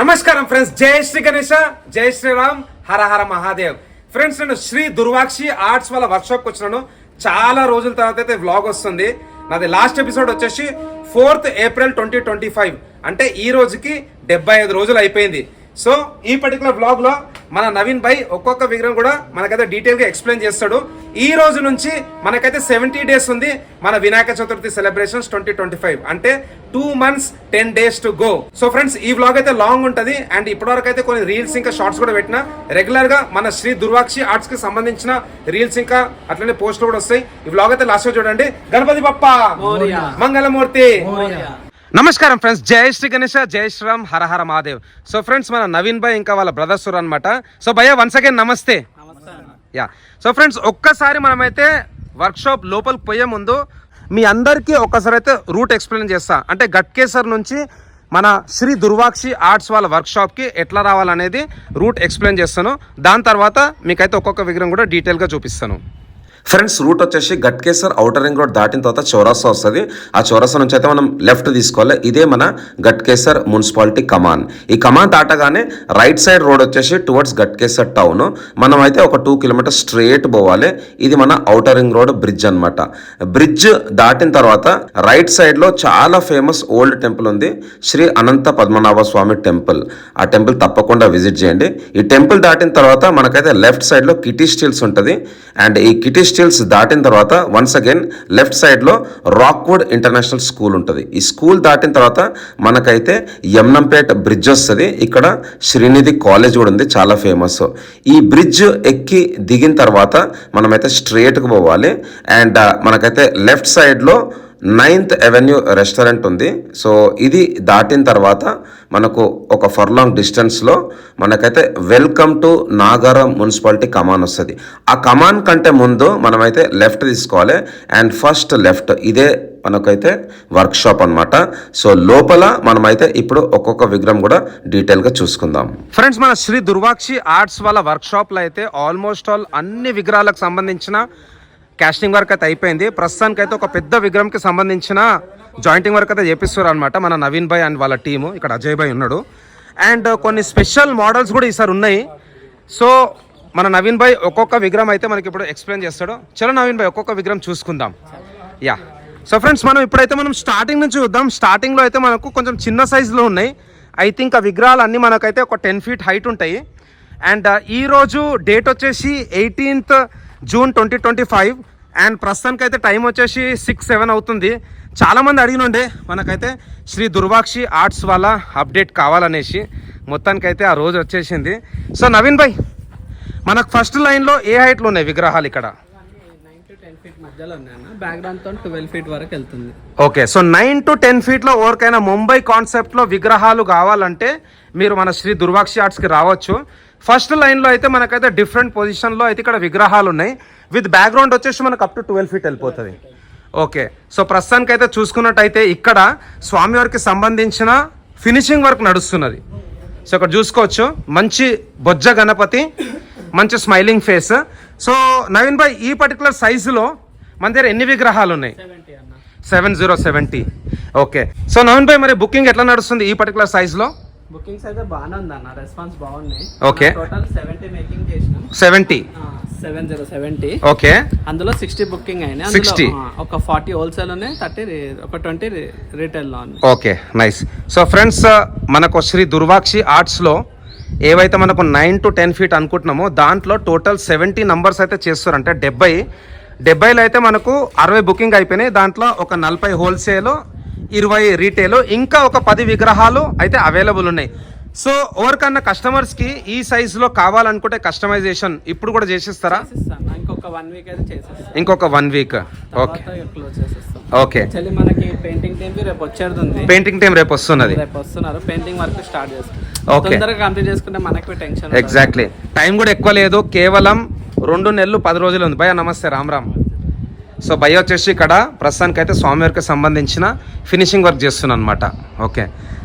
నమస్కారం ఫ్రెండ్స్, జై శ్రీ గణేశ, జై శ్రీరామ్, హర హర మహాదేవ్. ఫ్రెండ్స్, నేను శ్రీ దుర్వాక్షి ఆర్ట్స్ వాళ్ళ వర్క్షాప్కి వచ్చినాను. చాలా రోజుల తర్వాత అయితే వ్లాగ్ వస్తుంది. నాది లాస్ట్ ఎపిసోడ్ వచ్చేసి 4th April 2025, అంటే ఈ రోజుకి 75 రోజులు అయిపోయింది. సో ఈ పర్టికులర్ బ్లాగ్ లో మన నవీన్ భాయ్ ఒక్కొక్క విగ్రహం కూడా మనకైతే డీటెయిల్ గా ఎక్స్ప్లెయిన్ చేస్తాడు. ఈ రోజు నుంచి మనకైతే 70 days ఉంది మన వినాయక చతుర్థి సెలబ్రేషన్స్ 2025, అంటే 2 months 10 days to go. So friends, ఈ వ్లాగ్ అయితే లాంగ్ ఉంటది అండ్ ఇప్పటివరకు అయితే కొన్ని రీల్స్ ఇంకా షార్ట్స్ కూడా పెట్టిన. రెగ్యులర్ గా మన శ్రీ దుర్వాక్షి ఆర్ట్స్ కి సంబంధించిన రీల్స్ ఇంకా అట్లనే పోస్టులు కూడా వస్తాయి. ఈ వ్లాగ్ అయితే లాస్ట్ చూడండి. గణపతి బప్ప మంగళమూర్తి. నమస్కారం ఫ్రెండ్స్, జై శ్రీ గణేశ, జై శ్రీరామ్, హర హర మహాదేవ్. సో ఫ్రెండ్స్, మన నవీన్ భాయ్ ఇంకా వాళ్ళ బ్రదర్స్ అనమాట. సో భయ్య, వన్స్ అగైన్ నమస్తే. యా. సో ఫ్రెండ్స్, ఒక్కసారి మనమైతే వర్క్షాప్ లోపలికి పోయే ముందు మీ అందరికీ ఒక్కసారి అయితే రూట్ ఎక్స్ప్లెయిన్ చేస్తా. అంటే గట్కేసర్ నుంచి మన శ్రీ దుర్వాక్షి ఆర్ట్స్ వాళ్ళ వర్క్షాప్కి ఎట్లా రావాలనేది రూట్ ఎక్స్ప్లెయిన్ చేస్తాను. దాని తర్వాత మీకైతే ఒక్కొక్క విగ్రహం కూడా డీటెయిల్గా చూపిస్తాను. ఫ్రెండ్స్, రూట్ వచ్చేసి గట్కేసర్ ఔటర్ రింగ్ రోడ్ దాటిన తర్వాత చౌరస్తా వస్తుంది. ఆ చౌరస్తా నుంచి అయితే మనం లెఫ్ట్ తీసుకోవాలి. ఇదే మన గట్కేసర్ మున్సిపాలిటీ కమాన్. ఈ కమాన్ దాటగానే రైట్ సైడ్ రోడ్ వచ్చేసి టువర్డ్స్ గట్కేసర్ టౌన్. మనం అయితే ఒక 2 kilometers స్ట్రేట్ పోవాలి. ఇది మన ఔటర్ రింగ్ రోడ్ బ్రిడ్జ్ అనమాట. బ్రిడ్జ్ దాటిన తర్వాత రైట్ సైడ్ లో చాలా ఫేమస్ ఓల్డ్ టెంపుల్ ఉంది, శ్రీ అనంత పద్మనాభ స్వామి టెంపుల్. ఆ టెంపుల్ తప్పకుండా విజిట్ చేయండి. ఈ టెంపుల్ దాటిన తర్వాత మనకైతే లెఫ్ట్ సైడ్ లో కిటీ స్టీల్స్ ఉంటుంది. అండ్ ఈ కిటీ స్టీల్స్ దాటిన తర్వాత వన్స్ అగైన్ లెఫ్ట్ సైడ్ లో రాక్వుడ్ ఇంటర్నేషనల్ స్కూల్ ఉంటుంది. ఈ స్కూల్ దాటిన తర్వాత మనకైతే యమ్నంపేట్ బ్రిడ్జ్ వస్తుంది. ఇక్కడ శ్రీనిధి కాలేజ్ కూడా ఉంది, చాలా ఫేమస్. ఈ బ్రిడ్జ్ ఎక్కి దిగిన తర్వాత మనమైతే స్ట్రేట్కి పోవాలి. అండ్ మనకైతే లెఫ్ట్ సైడ్ లో 9th Avenue రెస్టారెంట్ ఉంది. సో ఇది దాటిన తర్వాత మనకు ఒక ఫర్లాంగ్ డిస్టెన్స్లో మనకైతే వెల్కమ్ టు నాగారం మున్సిపాలిటీ కమాన్ వస్తుంది. ఆ కమాన్ కంటే ముందు మనమైతే లెఫ్ట్ తీసుకోవాలి. అండ్ ఫస్ట్ లెఫ్ట్ ఇదే మనకైతే వర్క్షాప్ అనమాట. సో లోపల మనమైతే ఇప్పుడు ఒక్కొక్క విగ్రహం కూడా డీటెయిల్గా చూసుకుందాం. ఫ్రెండ్స్, మన శ్రీ దుర్వాక్షి ఆర్ట్స్ వాళ్ళ వర్క్షాప్లో అయితే ఆల్మోస్ట్ ఆల్ అన్ని విగ్రహాలకు సంబంధించిన కాస్టింగ్ వర్క్ అయితే అయిపోయింది. ప్రస్తుతానికి అయితే ఒక పెద్ద విగ్రహంకి సంబంధించిన జాయింటింగ్ వర్క్ అయితే చేపిస్తారు అనమాట మన నవీన్ భాయ్ అండ్ వాళ్ళ టీము. ఇక్కడ అజయ్ భాయ్ ఉన్నాడు. అండ్ కొన్ని స్పెషల్ మోడల్స్ కూడా ఈసారి ఉన్నాయి. సో మన నవీన్ భాయ్ ఒక్కొక్క విగ్రహం అయితే మనకి ఇప్పుడు ఎక్స్ప్లెయిన్ చేస్తాడు. చలో నవీన్ భాయ్, ఒక్కొక్క విగ్రహం చూసుకుందాం. యా. సో ఫ్రెండ్స్, మనం స్టార్టింగ్ నుంచి చూద్దాం. స్టార్టింగ్లో అయితే మనకు కొంచెం చిన్న సైజులో ఉన్నాయి. ఐ థింక్ ఆ విగ్రహాలు అన్నీ మనకైతే ఒక 10 feet హైట్ ఉంటాయి. అండ్ ఈరోజు డేట్ వచ్చేసి 18th June 2025. అండ్ ప్రస్తుతానికి అయితే టైం వచ్చేసి 6-7 అవుతుంది. చాలామంది అడిగినుండే మనకైతే శ్రీ దుర్వాక్షి ఆర్ట్స్ వాళ్ళ అప్డేట్ కావాలనేసి. మొత్తానికైతే ఆ రోజు వచ్చేసింది. సో నవీన్ భాయ్, మనకు ఫస్ట్ లైన్లో ఏ హైట్లో ఉన్నాయి విగ్రహాలు ఇక్కడ? 9 to 10 feet మధ్యలో ఉన్నాయి. బ్యాక్గ్రౌండ్తో 12 feet వరకు వెళ్తుంది. ఓకే. సో 9 to 10 feetలో ఎవరికైనా ముంబై కాన్సెప్ట్లో విగ్రహాలు కావాలంటే మీరు మన శ్రీ దుర్వాక్షి ఆర్ట్స్కి రావచ్చు. ఫస్ట్ లైన్లో అయితే మనకైతే డిఫరెంట్ పొజిషన్లో అయితే ఇక్కడ విగ్రహాలు ఉన్నాయి. విత్ బ్యాక్గ్రౌండ్ వచ్చేసి మనకు అప్ టు 12 feet వెళ్ళిపోతుంది. ఓకే. సో ప్రస్తుతానికి అయితే చూసుకున్నట్టయితే ఇక్కడ స్వామివారికి సంబంధించిన ఫినిషింగ్ వర్క్ నడుస్తున్నది. సో ఇక్కడ చూసుకోవచ్చు, మంచి బొజ్జ గణపతి, మంచి స్మైలింగ్ ఫేస్. సో నవీన్ భాయ్, ఈ పర్టికులర్ సైజులో మన దగ్గర ఎన్ని విగ్రహాలు ఉన్నాయి? 70. ఓకే. సో నవీన్ భాయ్, మరి బుకింగ్ ఎట్లా నడుస్తుంది ఈ పర్టికులర్ సైజులో? బుకింగ్స్ అయితే బాగానే ఉందన్న, రెస్పాన్స్ బాగున్నాయి. ఓకే. టోటల్ 70 మేకింగ్ చేసినాం. 70. ఓకే. అందులో 60 బుకింగ్ అయినాయి. 60. ఒక 40 హోల్సేల్ ఉన్నాయి, 30 ఒక 20 రీటైల్ లో ఉన్నాయి. Okay, nice. సో ఫ్రెండ్స్, మనకు శ్రీ దుర్వాక్షి ఆర్ట్స్లో ఏవైతే మనకు 9 to 10 feet అనుకుంటున్నామో దాంట్లో టోటల్ 70 నంబర్స్ అయితే చేస్తారు. అంటే 70లో అయితే మనకు 60 బుకింగ్ అయిపోయినాయి. దాంట్లో ఒక 40 హోల్సేల్, 20 రీటైల్, ఇంకా ఒక 10 విగ్రహాలు అయితే అవైలబుల్ ఉన్నాయి. సో ఎవరికన్నా కస్టమర్స్కి ఈ సైజులో కావాలనుకుంటే కస్టమైజేషన్ ఇప్పుడు కూడా చేసిస్తారా? ఇంకొక 1 week అయితే చేసేస్తాం. ఇంకొక 1 week. ఓకే. ఓకే. మనకి పెయింటింగ్ టీమ్ రేపు వచ్చేది. పెయింటింగ్ టీం రేపు వస్తున్నది. రేపు వస్తున్నారు. పెయింటింగ్ వర్క్ స్టార్ట్ చేస్తారు. ఓకే. తొందరగా కంప్లీట్ చేసుకుంటే మనకి టెన్షన్. ఎగ్జాక్ట్లీ. టైం కూడా ఎక్కువ లేదు, కేవలం 2 నెలలు 10 రోజులు ఉంది. భయ్య నమస్తే, రామ్. సో భయ్య వచ్చేసి ఇక్కడ ప్రస్తుతానికి అయితే స్వామివారికి సంబంధించిన ఫినిషింగ్ వర్క్ చేస్తున్నాను అనమాట. ఓకే.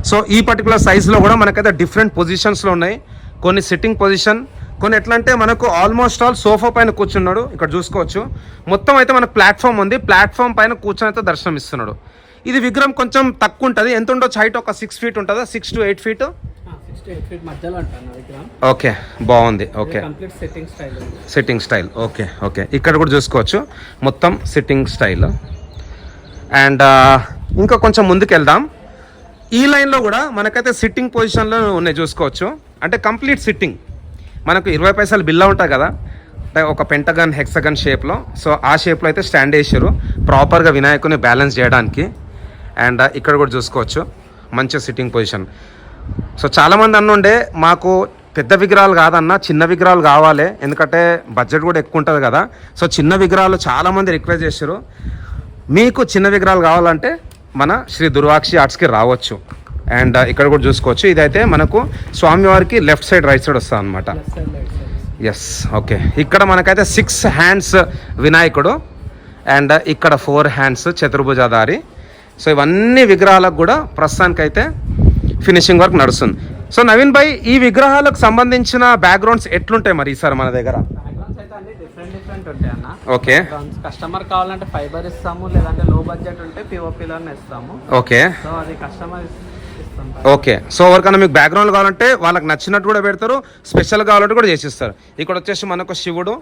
సో ఈ పర్టికులర్ సైజులో కూడా మనకైతే డిఫరెంట్ పొజిషన్స్లో ఉన్నాయి. కొన్ని సిట్టింగ్ పొజిషన్, కొన్ని ఎట్లా అంటే మనకు ఆల్మోస్ట్ ఆల్ సోఫా పైన కూర్చున్నాడు. ఇక్కడ చూసుకోవచ్చు, మొత్తం అయితే మనకు ప్లాట్ఫామ్ ఉంది. ప్లాట్ఫామ్ పైన కూర్చొని అయితే దర్శనం ఇస్తున్నాడు. ఇది విగ్రహం కొంచెం తక్కువ ఉంటుంది. ఎంత ఉండొచ్చు హైట్? ఒక 6 feet ఉంటుందా? 6 to 8 feet. 6 to 8 ఫీట్ మధ్యలో ఉంటాను విగ్రహం. ఓకే, బాగుంది. ఓకే, కంప్లీట్ సెట్టింగ్ స్టైల్ ఉంది. Sitting style. ఓకే ఓకే, ఇక్కడ కూడా చూసుకోవచ్చు మొత్తం సిట్టింగ్ స్టైల్. అండ్ ఇంకా కొంచెం ముందుకు వెళ్దాం. ఈ లైన్లో కూడా మనకైతే సిట్టింగ్ పొజిషన్లో ఉన్నాయి చూసుకోవచ్చు. అంటే కంప్లీట్ సిట్టింగ్, మనకు 20 పైసలు బిల్లా ఉంటుంది కదా, అంటే ఒక పెంటగన్ హెక్సగన్ షేప్లో. సో ఆ షేప్లో అయితే స్టాండ్ వేసారు ప్రాపర్గా వినాయకుని బ్యాలెన్స్ చేయడానికి. అండ్ ఇక్కడ కూడా చూసుకోవచ్చు మంచి సిట్టింగ్ పొజిషన్. సో చాలామంది అన్నుండే మాకు పెద్ద విగ్రహాలు కాదన్నా చిన్న విగ్రహాలు కావాలి, ఎందుకంటే బడ్జెట్ కూడా ఎక్కువ ఉంటుంది కదా. సో చిన్న విగ్రహాలు చాలామంది రిక్వెస్ట్ చేశారు. మీకు చిన్న విగ్రహాలు కావాలంటే మన శ్రీ దుర్వాక్షి ఆర్ట్స్కి రావచ్చు. అండ్ ఇక్కడ కూడా చూసుకోవచ్చు, ఇదైతే మనకు స్వామివారికి లెఫ్ట్ సైడ్ రైట్ సైడ్ వస్తుంది అనమాట. Yes, okay. ఇక్కడ మనకైతే 6 హ్యాండ్స్ వినాయకుడు అండ్ ఇక్కడ 4 హ్యాండ్స్ చతుర్భుజాధారి. సో ఇవన్నీ విగ్రహాలకు కూడా ప్రస్తుతానికైతే ఫినిషింగ్ వర్క్ నడుస్తుంది. సో నవీన్ భాయ్, ఈ విగ్రహాలకు సంబంధించిన బ్యాక్గ్రౌండ్స్ ఎట్లుంటాయి మరి ఈసారి మన దగ్గర? డిఫరెంట్ ఉంటాయి అన్న. ఓకే, కస్టమర్ కావాలంటే ఫైబర్ ఇస్తాము, లేదంటే లో బడ్జెట్ ఉంటే పిఓపిలోనే ఇస్తాము. ఓకే, సో అది కస్టమర్ ఇస్తాం. ఓకే. సో ఎవరికైనా మీకు బ్యాక్గ్రౌండ్ కావాలంటే వాళ్ళకి నచ్చినట్టు కూడా పెడతారు, స్పెషల్ కావాలంటే కూడా చేసిస్తారు. ఇక్కడ వచ్చేసి మనకు శివుడు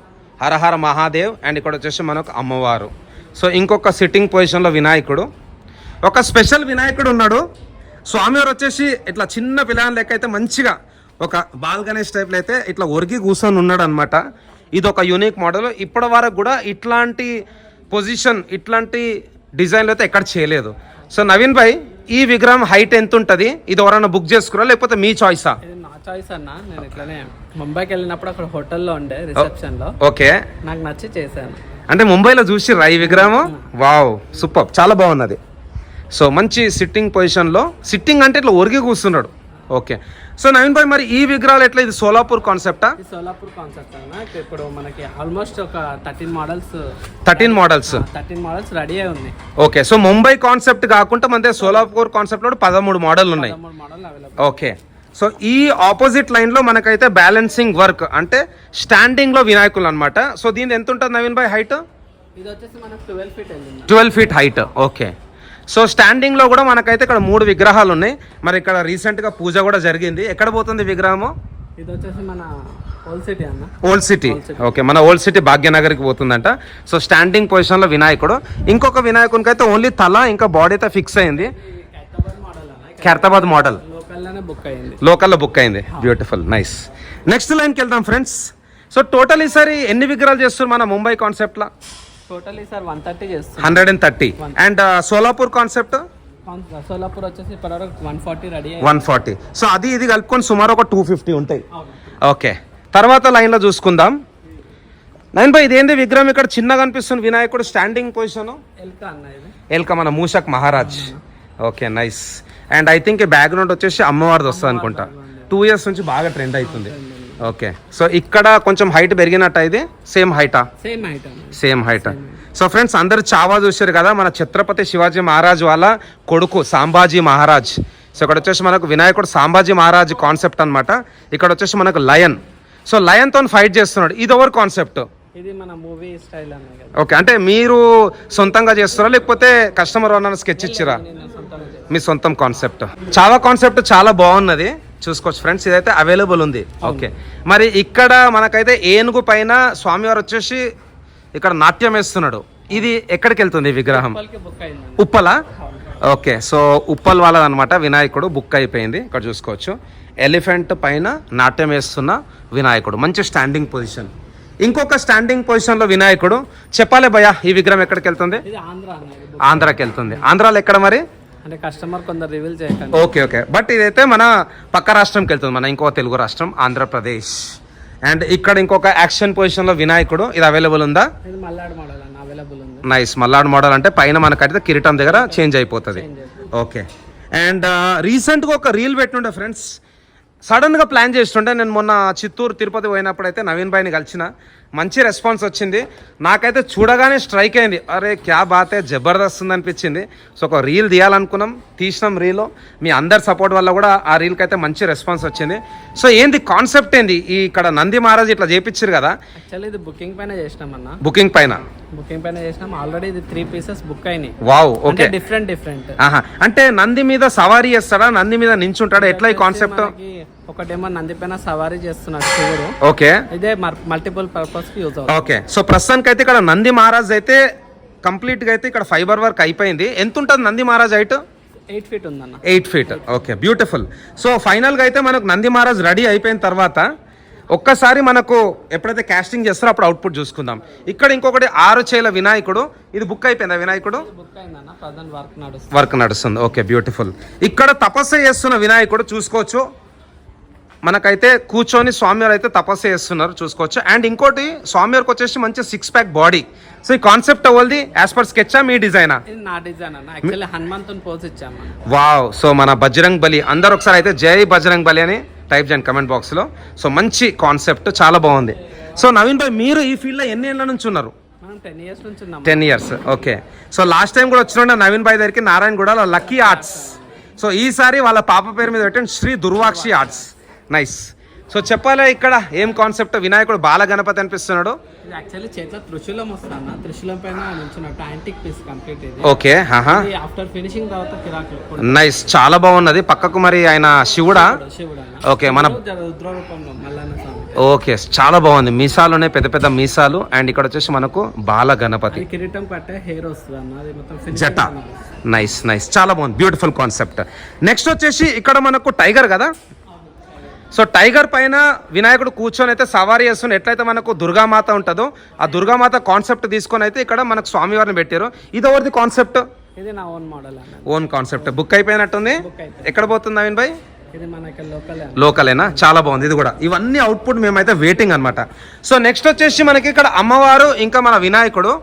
హరహర మహాదేవ్ అండ్ ఇక్కడ వచ్చేసి మనకు అమ్మవారు. సో ఇంకొక సిట్టింగ్ పొజిషన్లో వినాయకుడు, ఒక స్పెషల్ వినాయకుడు ఉన్నాడు. స్వామివారు వచ్చేసి ఇట్లా చిన్న పిల్లల లెక్క అయితే మంచిగా ఒక బాల్ గణేష్ టైప్లో అయితే ఇట్లా ఒరిగి కూర్చొని ఉన్నాడు అనమాట. ఇది ఒక యూనిక్ మోడల్. ఇప్పటి వరకు కూడా ఇట్లాంటి పొజిషన్ ఇట్లాంటి డిజైన్లు అయితే ఎక్కడ చేయలేదు. సో నవీన్ భాయ్, ఈ విగ్రహం హైట్ ఎంత ఉంటుంది? ఇది ఎవరైనా బుక్ చేసుకురా లేకపోతే మీ చాయిసా? ఇది నా చాయిస్ అన్న. నేను ఇట్లానే ముంబైకి వెళ్ళినప్పుడు అక్కడ హోటల్లో ఉండే రిసెప్షన్ లో, ఓకే, నాకు నచ్చి చేశాను. అంటే ముంబైలో చూసిర్రా ఈ విగ్రహం? వావ్, సూపర్, చాలా బాగున్నది. సో మంచి సిట్టింగ్ పొజిషన్లో, సిట్టింగ్ అంటే ఇట్లా ఒరిగి కూర్చున్నాడు. ఓకే. సో నవీన్ భాయ్, మరి ఈ విగ్రహాలు ఎట్లా? ఇది సోలాపూర్ కాన్సెప్టా? ఇది సోలాపూర్ కాన్సెప్ట్ అన్న. ఇప్పుడు మనకి ఆల్మోస్ట్ ఒక 13 మోడల్స్ 13 మోడల్స్ రెడీ అయి ఉన్నాయి. ఓకే. సో ముంబై కాన్సెప్ట్ కాకుండా మన సోలాపూర్ కాన్సెప్ట్ లో 13 మోడల్ ఉన్నాయి. 13 మోడల్ అవైలబుల్. ఓకే. సో ఈ ఆపోజిట్ లైన్ లో మనకైతే బ్యాలెన్సింగ్ వర్క్ అంటే స్టాండింగ్ లో వినాయకులు అనమాట. సో దీని ఎంత ఉంటుంది నవీన్ భాయ్ హైట్? ఇది వచ్చేసి మనకు 12 ఫీట్ వెళ్ళింది. 12 feet height. Okay. So standing లో కూడా మనకైతే ఇక్కడ 3 విగ్రహాలు ఉన్నాయి. మరి ఇక్కడ రీసెంట్ గా పూజ కూడా జరిగింది. ఎక్కడ పోతుంది విగ్రహము? ఇది వచ్చేసి మన ఓల్డ్ సిటీ అన్న. Old city. ఓకే, మన ఓల్డ్ సిటీ భాగ్యనగర్కి పోతుందంట. సో స్టాండింగ్ పొజిషన్ లో వినాయకుడు. ఇంకొక వినాయకునికి అయితే ఓన్లీ తల ఇంకా బాడీ అయితే ఫిక్స్ అయింది. ఖైరతాబాద్ మోడల్ లోకల్లో బుక్ అయింది. Beautiful, nice. నెక్స్ట్ లైన్కి వెళ్దాం ఫ్రెండ్స్. సో టోటల్ ఈసారి ఎన్ని విగ్రహాలు చేస్తున్నారు మన ముంబై కాన్సెప్ట్ లా? టోటల్ ఈసారి 130 చేస్తాం. 130. And Solapur concept? సోలాపూర్ వచ్చేసి ఇప్పటివరకు 140 రెడీ. 140. సో అది ఇది కలుపుకొని సుమారు ఒక 250 ఉంటాయి. ఓకే. తర్వాత లైన్లో చూసుకుందాం. నైన్ భాయ్, ఇదేంది విగ్రహం ఇక్కడ చిన్నగా అనిపిస్తుంది వినాయకుడు స్టాండింగ్ పొజిషన్? ఎల్క మన Mushak Maharaj. Okay, nice. And I think background వచ్చేసి అమ్మవారిది వస్తుంది అనుకుంటా. 2 years నుంచి బాగా ట్రెండ్ అవుతుంది. ఓకే. సో ఇక్కడ కొంచెం హైట్ పెరిగినట్టు ఇది సేమ్ హైటా? Same height. సో ఫ్రెండ్స్, అందరు చావా చూసారు కదా, మన ఛత్రపతి శివాజీ మహారాజ్ వాళ్ళ కొడుకు సాంబాజీ మహారాజ్. సో ఇక్కడ వచ్చేసి మనకు వినాయకుడు సాంబాజీ మహారాజ్ కాన్సెప్ట్ అనమాట. ఇక్కడ వచ్చేసి మనకు లయన్. సో లయన్ తో ఫైట్ చేస్తున్నాడు. ఇది ఎవరు కాన్సెప్ట్? ఇది మన మూవీ స్టైల్ అన్నమాట. ఓకే, అంటే మీరు సొంతంగా చేస్తారా లేకపోతే కస్టమర్ ఏమన్నా స్కెచ్ ఇచ్చిరా? మీ సొంతం కాన్సెప్ట్. చావా కాన్సెప్ట్ చాలా బాగున్నది, చూసుకోవచ్చు ఫ్రెండ్స్. ఇదైతే అవైలబుల్ ఉంది. ఓకే. మరి ఇక్కడ మనకైతే ఏనుగు పైన స్వామివారు వచ్చేసి ఇక్కడ నాట్యం వేస్తున్నాడు. ఇది ఎక్కడికి వెళ్తుంది విగ్రహం? ఉప్పల. ఓకే. సో ఉప్పల్ వాళ్ళదనమాట వినాయకుడు బుక్ అయిపోయింది. ఇక్కడ చూసుకోవచ్చు ఎలిఫెంట్ పైన నాట్యం వేస్తున్న వినాయకుడు, మంచి స్టాండింగ్ పొజిషన్. ఇంకొక స్టాండింగ్ పొజిషన్లో వినాయకుడు. చెప్పాలి భయ్యా, ఈ విగ్రహం ఎక్కడికి వెళ్తుంది? ఆంధ్రాకి వెళ్తుంది. ఆంధ్రాలో ఎక్కడ మరి? అంటే కస్టమర్ కొందరు రివీల్ చేయకండి. Okay okay. బట్ ఇదైతే మన పక్క రాష్ట్రంకి వెళ్తుంది, మన ఇంకో తెలుగు రాష్ట్రం ఆంధ్రప్రదేశ్. అండ్ ఇక్కడ ఇంకొక యాక్షన్ పొజిషన్లో వినాయకుడు. ఇది అవైలబుల్ ఉందా? మల్లాడ్ మోడల్ అన్న, అవైలబుల్ ఉంది. నైస్. మల్లాడ్ మోడల్ అంటే పైన మనకైతే కిరీటం దగ్గర చేంజ్ అయిపోతుంది. ఓకే. అండ్ రీసెంట్గా ఒక రీల్ పెట్టిండే ఫ్రెండ్స్, సడన్గా ప్లాన్ చేస్తుంటే నేను మొన్న చిత్తూరు తిరుపతి పోయినప్పుడు అయితే నవీన్ భాయ్ని కలిసిన. మంచి రెస్పాన్స్ వచ్చింది. నాకైతే చూడగానే స్ట్రైక్ అయింది, అరే క్యా బాతే జబర్దస్త్ ఉంది అనిపించింది. సో ఒక రీల్ తీయాలనుకున్నాం, తీసినాం రీల్. మీ అందరి సపోర్ట్ వల్ల కూడా ఆ రీల్కి అయితే మంచి రెస్పాన్స్ వచ్చింది. సో ఏంది కాన్సెప్ట్ ఏంది? ఈ ఇక్కడ నంది మహారాజ్ ఇట్లా చేపించారు కదా? యాక్చువల్లీ ఇది బుకింగ్ పైన చేసినాం అన్న. బుకింగ్ పైన చేసినాం. ఆల్రెడీ ఇది 3 pieces బుక్ అయినాయి. వావ్. ఓకే. డిఫరెంట్. అంటే నంది మీద సవారీ చేస్తాడా, నంది మీద నించుంటాడా, ఎట్లా ఈ కాన్సెప్ట్? ఒకటేమో నందిపైన సవారీ చేస్తున్నాడు శివుడు. ఓకే ఇదే మల్టిపుల్ పర్పస్ కి యూజ్ అవుతుంది. ఓకే. సో ప్రస్తుతానికి అయితే ఇక్కడ నంది మహారాజ్ అయితే కంప్లీట్ గా అయితే ఇక్కడ ఫైబర్ వర్క్ అయిపోయింది. ఎంత ఉంటుంది నంది మహారాజ్ హైట్? 8 ఫీట్ ఉందన్న. 8 ఫీట్. Okay, beautiful. సో ఫైనల్గా అయితే మనకు నంది మహారాజ్ రెడీ అయిపోయిన తర్వాత ఒక్కసారి మనకు ఎప్పుడైతే కాస్టింగ్ చేస్తారో అప్పుడు అవుట్పుట్ చూసుకుందాం. ఇక్కడ ఇంకొకటి 6 చేల వినాయకుడు, ఇది బుక్ అయిపోయిందా వినాయకుడు? బుక్ అయిందన్న, ప్రజెంట్ వర్క్ నడుస్తుంది. Okay, beautiful. ఇక్కడ తపస్సు చేస్తున్న వినాయకుడు చూసుకోవచ్చు. మనకైతే కూర్చొని స్వామివారు అయితే తపస్సు చేస్తున్నారు చూసుకోవచ్చు. అండ్ ఇంకోటి స్వామివారికి వచ్చేసి మంచి 6 ప్యాక్ బాడీ. సో ఈ కాన్సెప్ట్ అవ్వది యాజ్ పర్ స్కెచ్చా మీ డిజైనా? ఇది నా డిజైన్ అన్న. యాక్చువల్లీ హనుమంతుని పోజ్ ఇచ్చాము. వావ్. సో మన బజరంగ్ బలి అందరు ఒకసారి అయితే జై బజరంగ్ బలి అని టైప్ చేయండి కమెంట్ బాక్స్లో. సో మంచి కాన్సెప్ట్, చాలా బాగుంది. సో నవీన్ భాయ్, మీరు ఈ ఫీల్డ్లో ఎన్ని ఏళ్ళ నుంచి ఉన్నారు? మనం 10 ఇయర్స్ నుంచి ఉన్నాం. 10 years. Okay. So last time కూడా వచ్చిన నవీన్ భాయ్ దగ్గరికి నారాయణగూడలో లక్కీ ఆర్ట్స్. సో ఈసారి వాళ్ళ పాప పేరు మీద పెట్టండి Shri Durvakshi arts. Nice. So చెప్పాలా ఇక్కడ ఏం కాన్సెప్ట్? వినాయకుడు బాల గణపతి అనిపిస్తున్నాడు. ఇది యాక్చువల్లీ చేతిలో త్రిశూలం వస్తాను. త్రిశూలం పైన నుంచున్నట్టు యాంటిక్ పీస్ కంప్లీట్ ఇది. ఓకే. ఆఫ్టర్ ఫినిషింగ్ తర్వాత కిరాకులు. నైస్, చాలా బాగున్నది. పక్కకు మరి ఆయన శివుడా? శివుడు. ఓకే. మన రుద్ర రూపంలో మల్లన్న స్వామి. ఓకే, చాలా బాగుంది. మీసాలునే పెద్ద పెద్ద మీసాలు. అండ్ ఇక్కడ వచ్చేసి మనకు బాల గణపతి కిరీటం పట్టే హెయిర్ వస్తుంది అన్న. అది మొత్తం జట. నైస్ నైస్, చాలా బాగుంది. Beautiful concept. నెక్స్ట్ వచ్చేసి ఇక్కడ మనకు టైగర్ కదా. సో టైగర్ పైన వినాయకుడు కూర్చొని అయితే సవారీ చేస్తున్న ఎట్లయితే మనకు దుర్గామాత ఉంటుందో ఆ దుర్గామాత కాన్సెప్ట్ తీసుకొని అయితే ఇక్కడ మనకు స్వామివారిని పెట్టారు. ఇది ఎవరిది కాన్సెప్ట్? ఇది నా own model. Own concept. Book అయిపోయినట్టుంది. ఎక్కడ పోతుంది నవీన్ భాయ్? ఇది మనకి లోకలేనా? చాలా బాగుంది. ఇది కూడా ఇవన్నీ అవుట్పుట్ మేమైతే వెయిటింగ్ అనమాట. సో నెక్స్ట్ వచ్చేసి మనకి ఇక్కడ అమ్మవారు ఇంకా మన వినాయకుడు.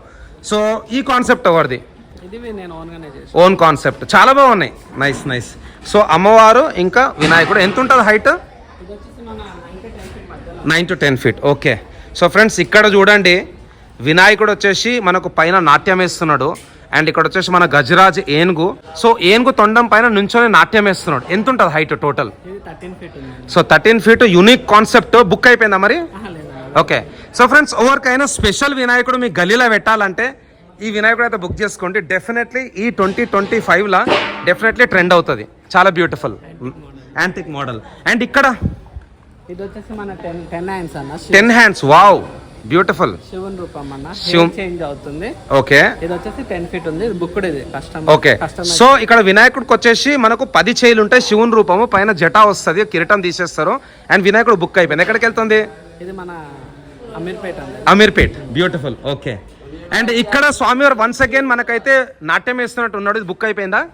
సో ఈ కాన్సెప్ట్ ఎవరిది? ఇది నేను ఓన్గానే చేశాను. ఓన్ కాన్సెప్ట్, చాలా బాగున్నాయి. Nice nice. సో అమ్మవారు ఇంకా వినాయకుడు ఎంత ఉంటుంది height? 9 to 10 feet. Okay. So friends ఇక్కడ చూడండి, వినాయకుడు వచ్చేసి మనకు పైన నాట్యం వేస్తున్నాడు. అండ్ ఇక్కడ వచ్చేసి మన గజరాజ్ ఏనుగు. సో ఏనుగు తొండం పైన నుంచొని నాట్యం వేస్తున్నాడు. ఎంత ఉంటుంది హైట్ టోటల్? 13 ఫీట్ ఉంది. So 13 feet. Unique concept. Book అయిపోయిందా మరి? ఓకే. సో ఫ్రెండ్స్, ఎవరికైనా స్పెషల్ వినాయకుడు మీ గల్లీలో పెట్టాలంటే ఈ వినాయకుడు అయితే బుక్ చేసుకోండి. డెఫినెట్లీ ఈ 2025లా డెఫినెట్లీ ట్రెండ్ అవుతుంది. చాలా బ్యూటిఫుల్ యాంటిక్ మోడల్. అండ్ ఇక్కడ ఇది వచ్చేసి మన 10 హ్యాండ్స్ అన్న. 10 హ్యాండ్స్. Wow, beautiful. శివుని రూపం అన్న. శివం చేంజ్ అవుతుంది. ఓకే. ఇది వచ్చేసి 10 ఫీట్ ఉంది. ఇది బుక్డ్. ఇది కస్టమర్. ఓకే. సో ఇక్కడ వినాయకుడికి వచ్చేసి మనకు 10 చేయిలు ఉంటాయి. శివుని రూపము పైన జటా వస్తుంది, కిరీటం తీసేస్తారు. అండ్ వినాయకుడు బుక్ అయిపోయింది. ఎక్కడికి వెళ్తుంది? ఇది మన అమీర్పేట్ అండి. అమీర్పేట్. బ్యూటిఫుల్. ఓకే. అండ్ ఇక్కడ స్వామివారు వన్స్ అగైన్ మనకైతే నాట్యం వేస్తున్నట్టు ఉన్నాడు. ఇది బుక్ అయిపోయిందా?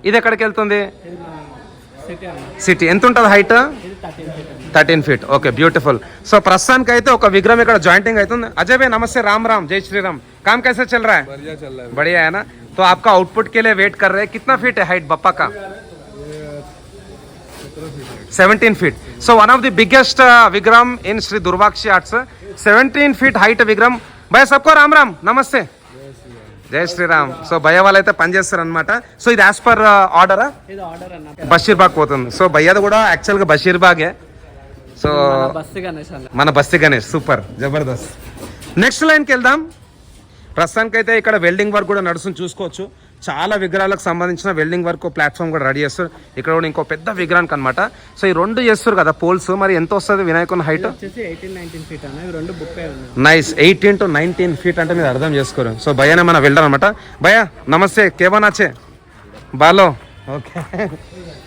ఇది ఎక్కడికి వెళ్తుంది? సిటీ. ఎంత ఉంటుంది height? 13 feet. Okay, beautiful. So ప్రస్తుతానికి అయితే ఒక విగ్రహం ఇక్కడ జాయింటింగ్ అవుతుంది. अजय भाई नमस्ते, राम राम, जय श्री राम. काम कैसे चल रहा है? बढ़िया चल रहा है. बढ़िया है ना. तो आपका आउटपुट के लिए वेट कर रहे हैं. कितना फीट है हाइट बप्पा का? 17 feet. So one of the biggest विग्रह in Sri Durvakshi Arts. 17 feet height विग्रह. भैया सबको राम राम, नमस्ते, జై శ్రీరామ్. సో భయ్య వాళ్ళు అయితే పనిచేస్తారు అనమాట. సో ఇది యాజ్ పర్ ఆర్డరా? ఇది ఆర్డర్ అన్న. బషీర్బాగ్ పోతుంది. సో భయ్యది కూడా యాక్చువల్గా బషీర్బాగే. సో బస్తి గణేష్ అన్న. మన బస్తి గణేష్. సూపర్, జబర్దస్త్. నెక్స్ట్ లైన్కి వెళ్దాం. ప్రస్తుతానికి అయితే ఇక్కడ వెల్డింగ్ వర్క్ కూడా నడుస్తుంది చూసుకోవచ్చు. చాలా విగ్రహాలకు సంబంధించిన వెల్డింగ్ వర్క్ ప్లాట్ఫామ్ కూడా రెడీ చేస్తారు. ఇక్కడ కూడా ఇంకో పెద్ద విగ్రహానికి అనమాట. సో ఈ రెండు చేస్తారు కదా పోల్స్. మరి ఎంత వస్తుంది వినాయకుని హైట్? 18-19 ఫీట్ అన్న. ఇవి రెండు బుక్ అయి ఉన్నాయి. నైస్. 18 to 19 ఫీట్ అంటే మీరు అర్థం చేసుకోరు. సో భయ్యనే మన వెల్డర్ అనమాట. భయ్యా నమస్తే, కేవనాచే బాలో. ఓకే.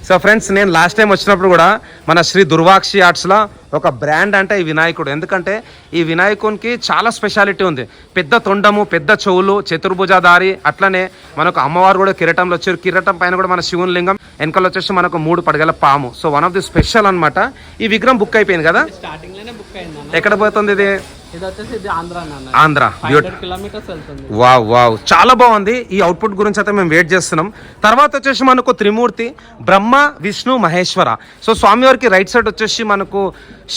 సో ఫ్రెండ్స్, నేను లాస్ట్ టైం వచ్చినప్పుడు కూడా మన శ్రీ దుర్వాక్షి ఆర్ట్స్లో ఒక బ్రాండ్ అంటే ఈ వినాయకుడు. ఎందుకంటే ఈ వినాయకునికి చాలా స్పెషాలిటీ ఉంది. పెద్ద తొండము, పెద్ద చెవులు, చతుర్భుజాధారి. అట్లనే మనకు అమ్మవారు కూడా కిరీటంలో వచ్చారు. కిరీటం పైన కూడా మన శివుని లింగం, వెనకాల వచ్చేసి మనకు 3 పడగల పాము. So one of the special అనమాట. ఈ విగ్రహం బుక్ అయిపోయింది కదా? స్టార్టింగ్ లోనే బుక్ అయింది. ఎక్కడ పోతుంది ఇది? ఇది వచ్చేసి ఇది ఆంధ్ర అన్న. ఆంధ్ర. 500 కిలోమీటర్స్ వెళ్తుంది. వావ్ వావ్, చాలా బాగుంది. ఈ అవుట్పుట్ గురించి అయితే మేము వెయిట్ చేస్తున్నాం. తర్వాత వచ్చేసి మనకు త్రిమూర్తి, బ్రహ్మ, విష్ణు, మహేశ్వర. సో స్వామివారికి రైట్ సైడ్ వచ్చేసి మనకు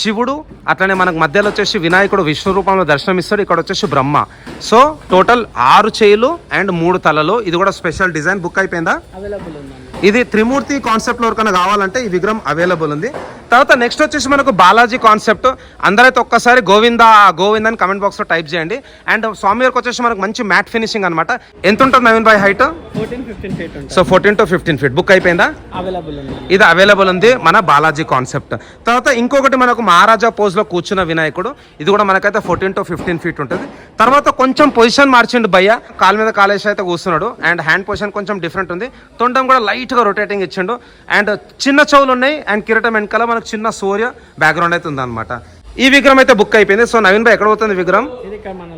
శివుడు, అట్లనే మనకు మధ్యలో వచ్చేసి వినాయకుడు విష్ణు రూపంలో దర్శనమిస్తాడు. ఇక్కడ వచ్చేసి బ్రహ్మ. సో టోటల్ 6 చేయిలు అండ్ 3 తలలు. ఇది కూడా స్పెషల్ డిజైన్. బుక్ అయిపోయిందా? అవైలబుల్ ఉందండి. ఇది త్రిమూర్తి కాన్సెప్ట్లో ఎవరికైనా కావాలంటే ఈ విగ్రహం అవైలబుల్ ఉంది. తర్వాత నెక్స్ట్ వచ్చేసి మనకు బాలాజీ కాన్సెప్ట్. అందరైతే ఒక్కసారి గోవిందా గోవింద అని కమెంట్ బాక్స్లో టైప్ చేయండి. అండ్ స్వామివారికి వచ్చేసి మనకు మంచి మ్యాట్ ఫినిషింగ్ అనమాట. ఎంత ఉంటుంది నవీన్ భాయ్ హైట్? 14-15 ఫీట్ ఉంటుంది. So 14 to 15 feet. బుక్ అయిపోయిందా? అవైలబుల్ ఉంది. ఇది అవైలబుల్ ఉంది మన బాలాజీ కాన్సెప్ట్. తర్వాత ఇంకొకటి మనకు మహారాజా పోజ్లో కూర్చున్న వినాయకుడు. ఇది కూడా మనకైతే 14 to 15 ఫీట్ ఉంటుంది. తర్వాత కొంచెం పొజిషన్ మార్చిండు భయ్య, కాలు మీద కాలేసి అయితే కూర్చున్నాడు. అండ్ హ్యాండ్ పొజిషన్ కొంచెం డిఫరెంట్ ఉంది. తొండం కూడా లైట్గా రొటేటింగ్ ఇచ్చిండు. అండ్ చిన్న చెవులు ఉన్నాయి. అండ్ కిరీటం వెనకాల మనకు చిన్న సూర్య బ్యాక్గ్రౌండ్ అయితే ఉందన్నమాట. ఈ విగ్రహం అయితే బుక్ అయిపోయింది. సో నవీన్ భాయ్ ఎక్కడ పోతుంది విగ్రహం? ఇది ఇక్కడ మన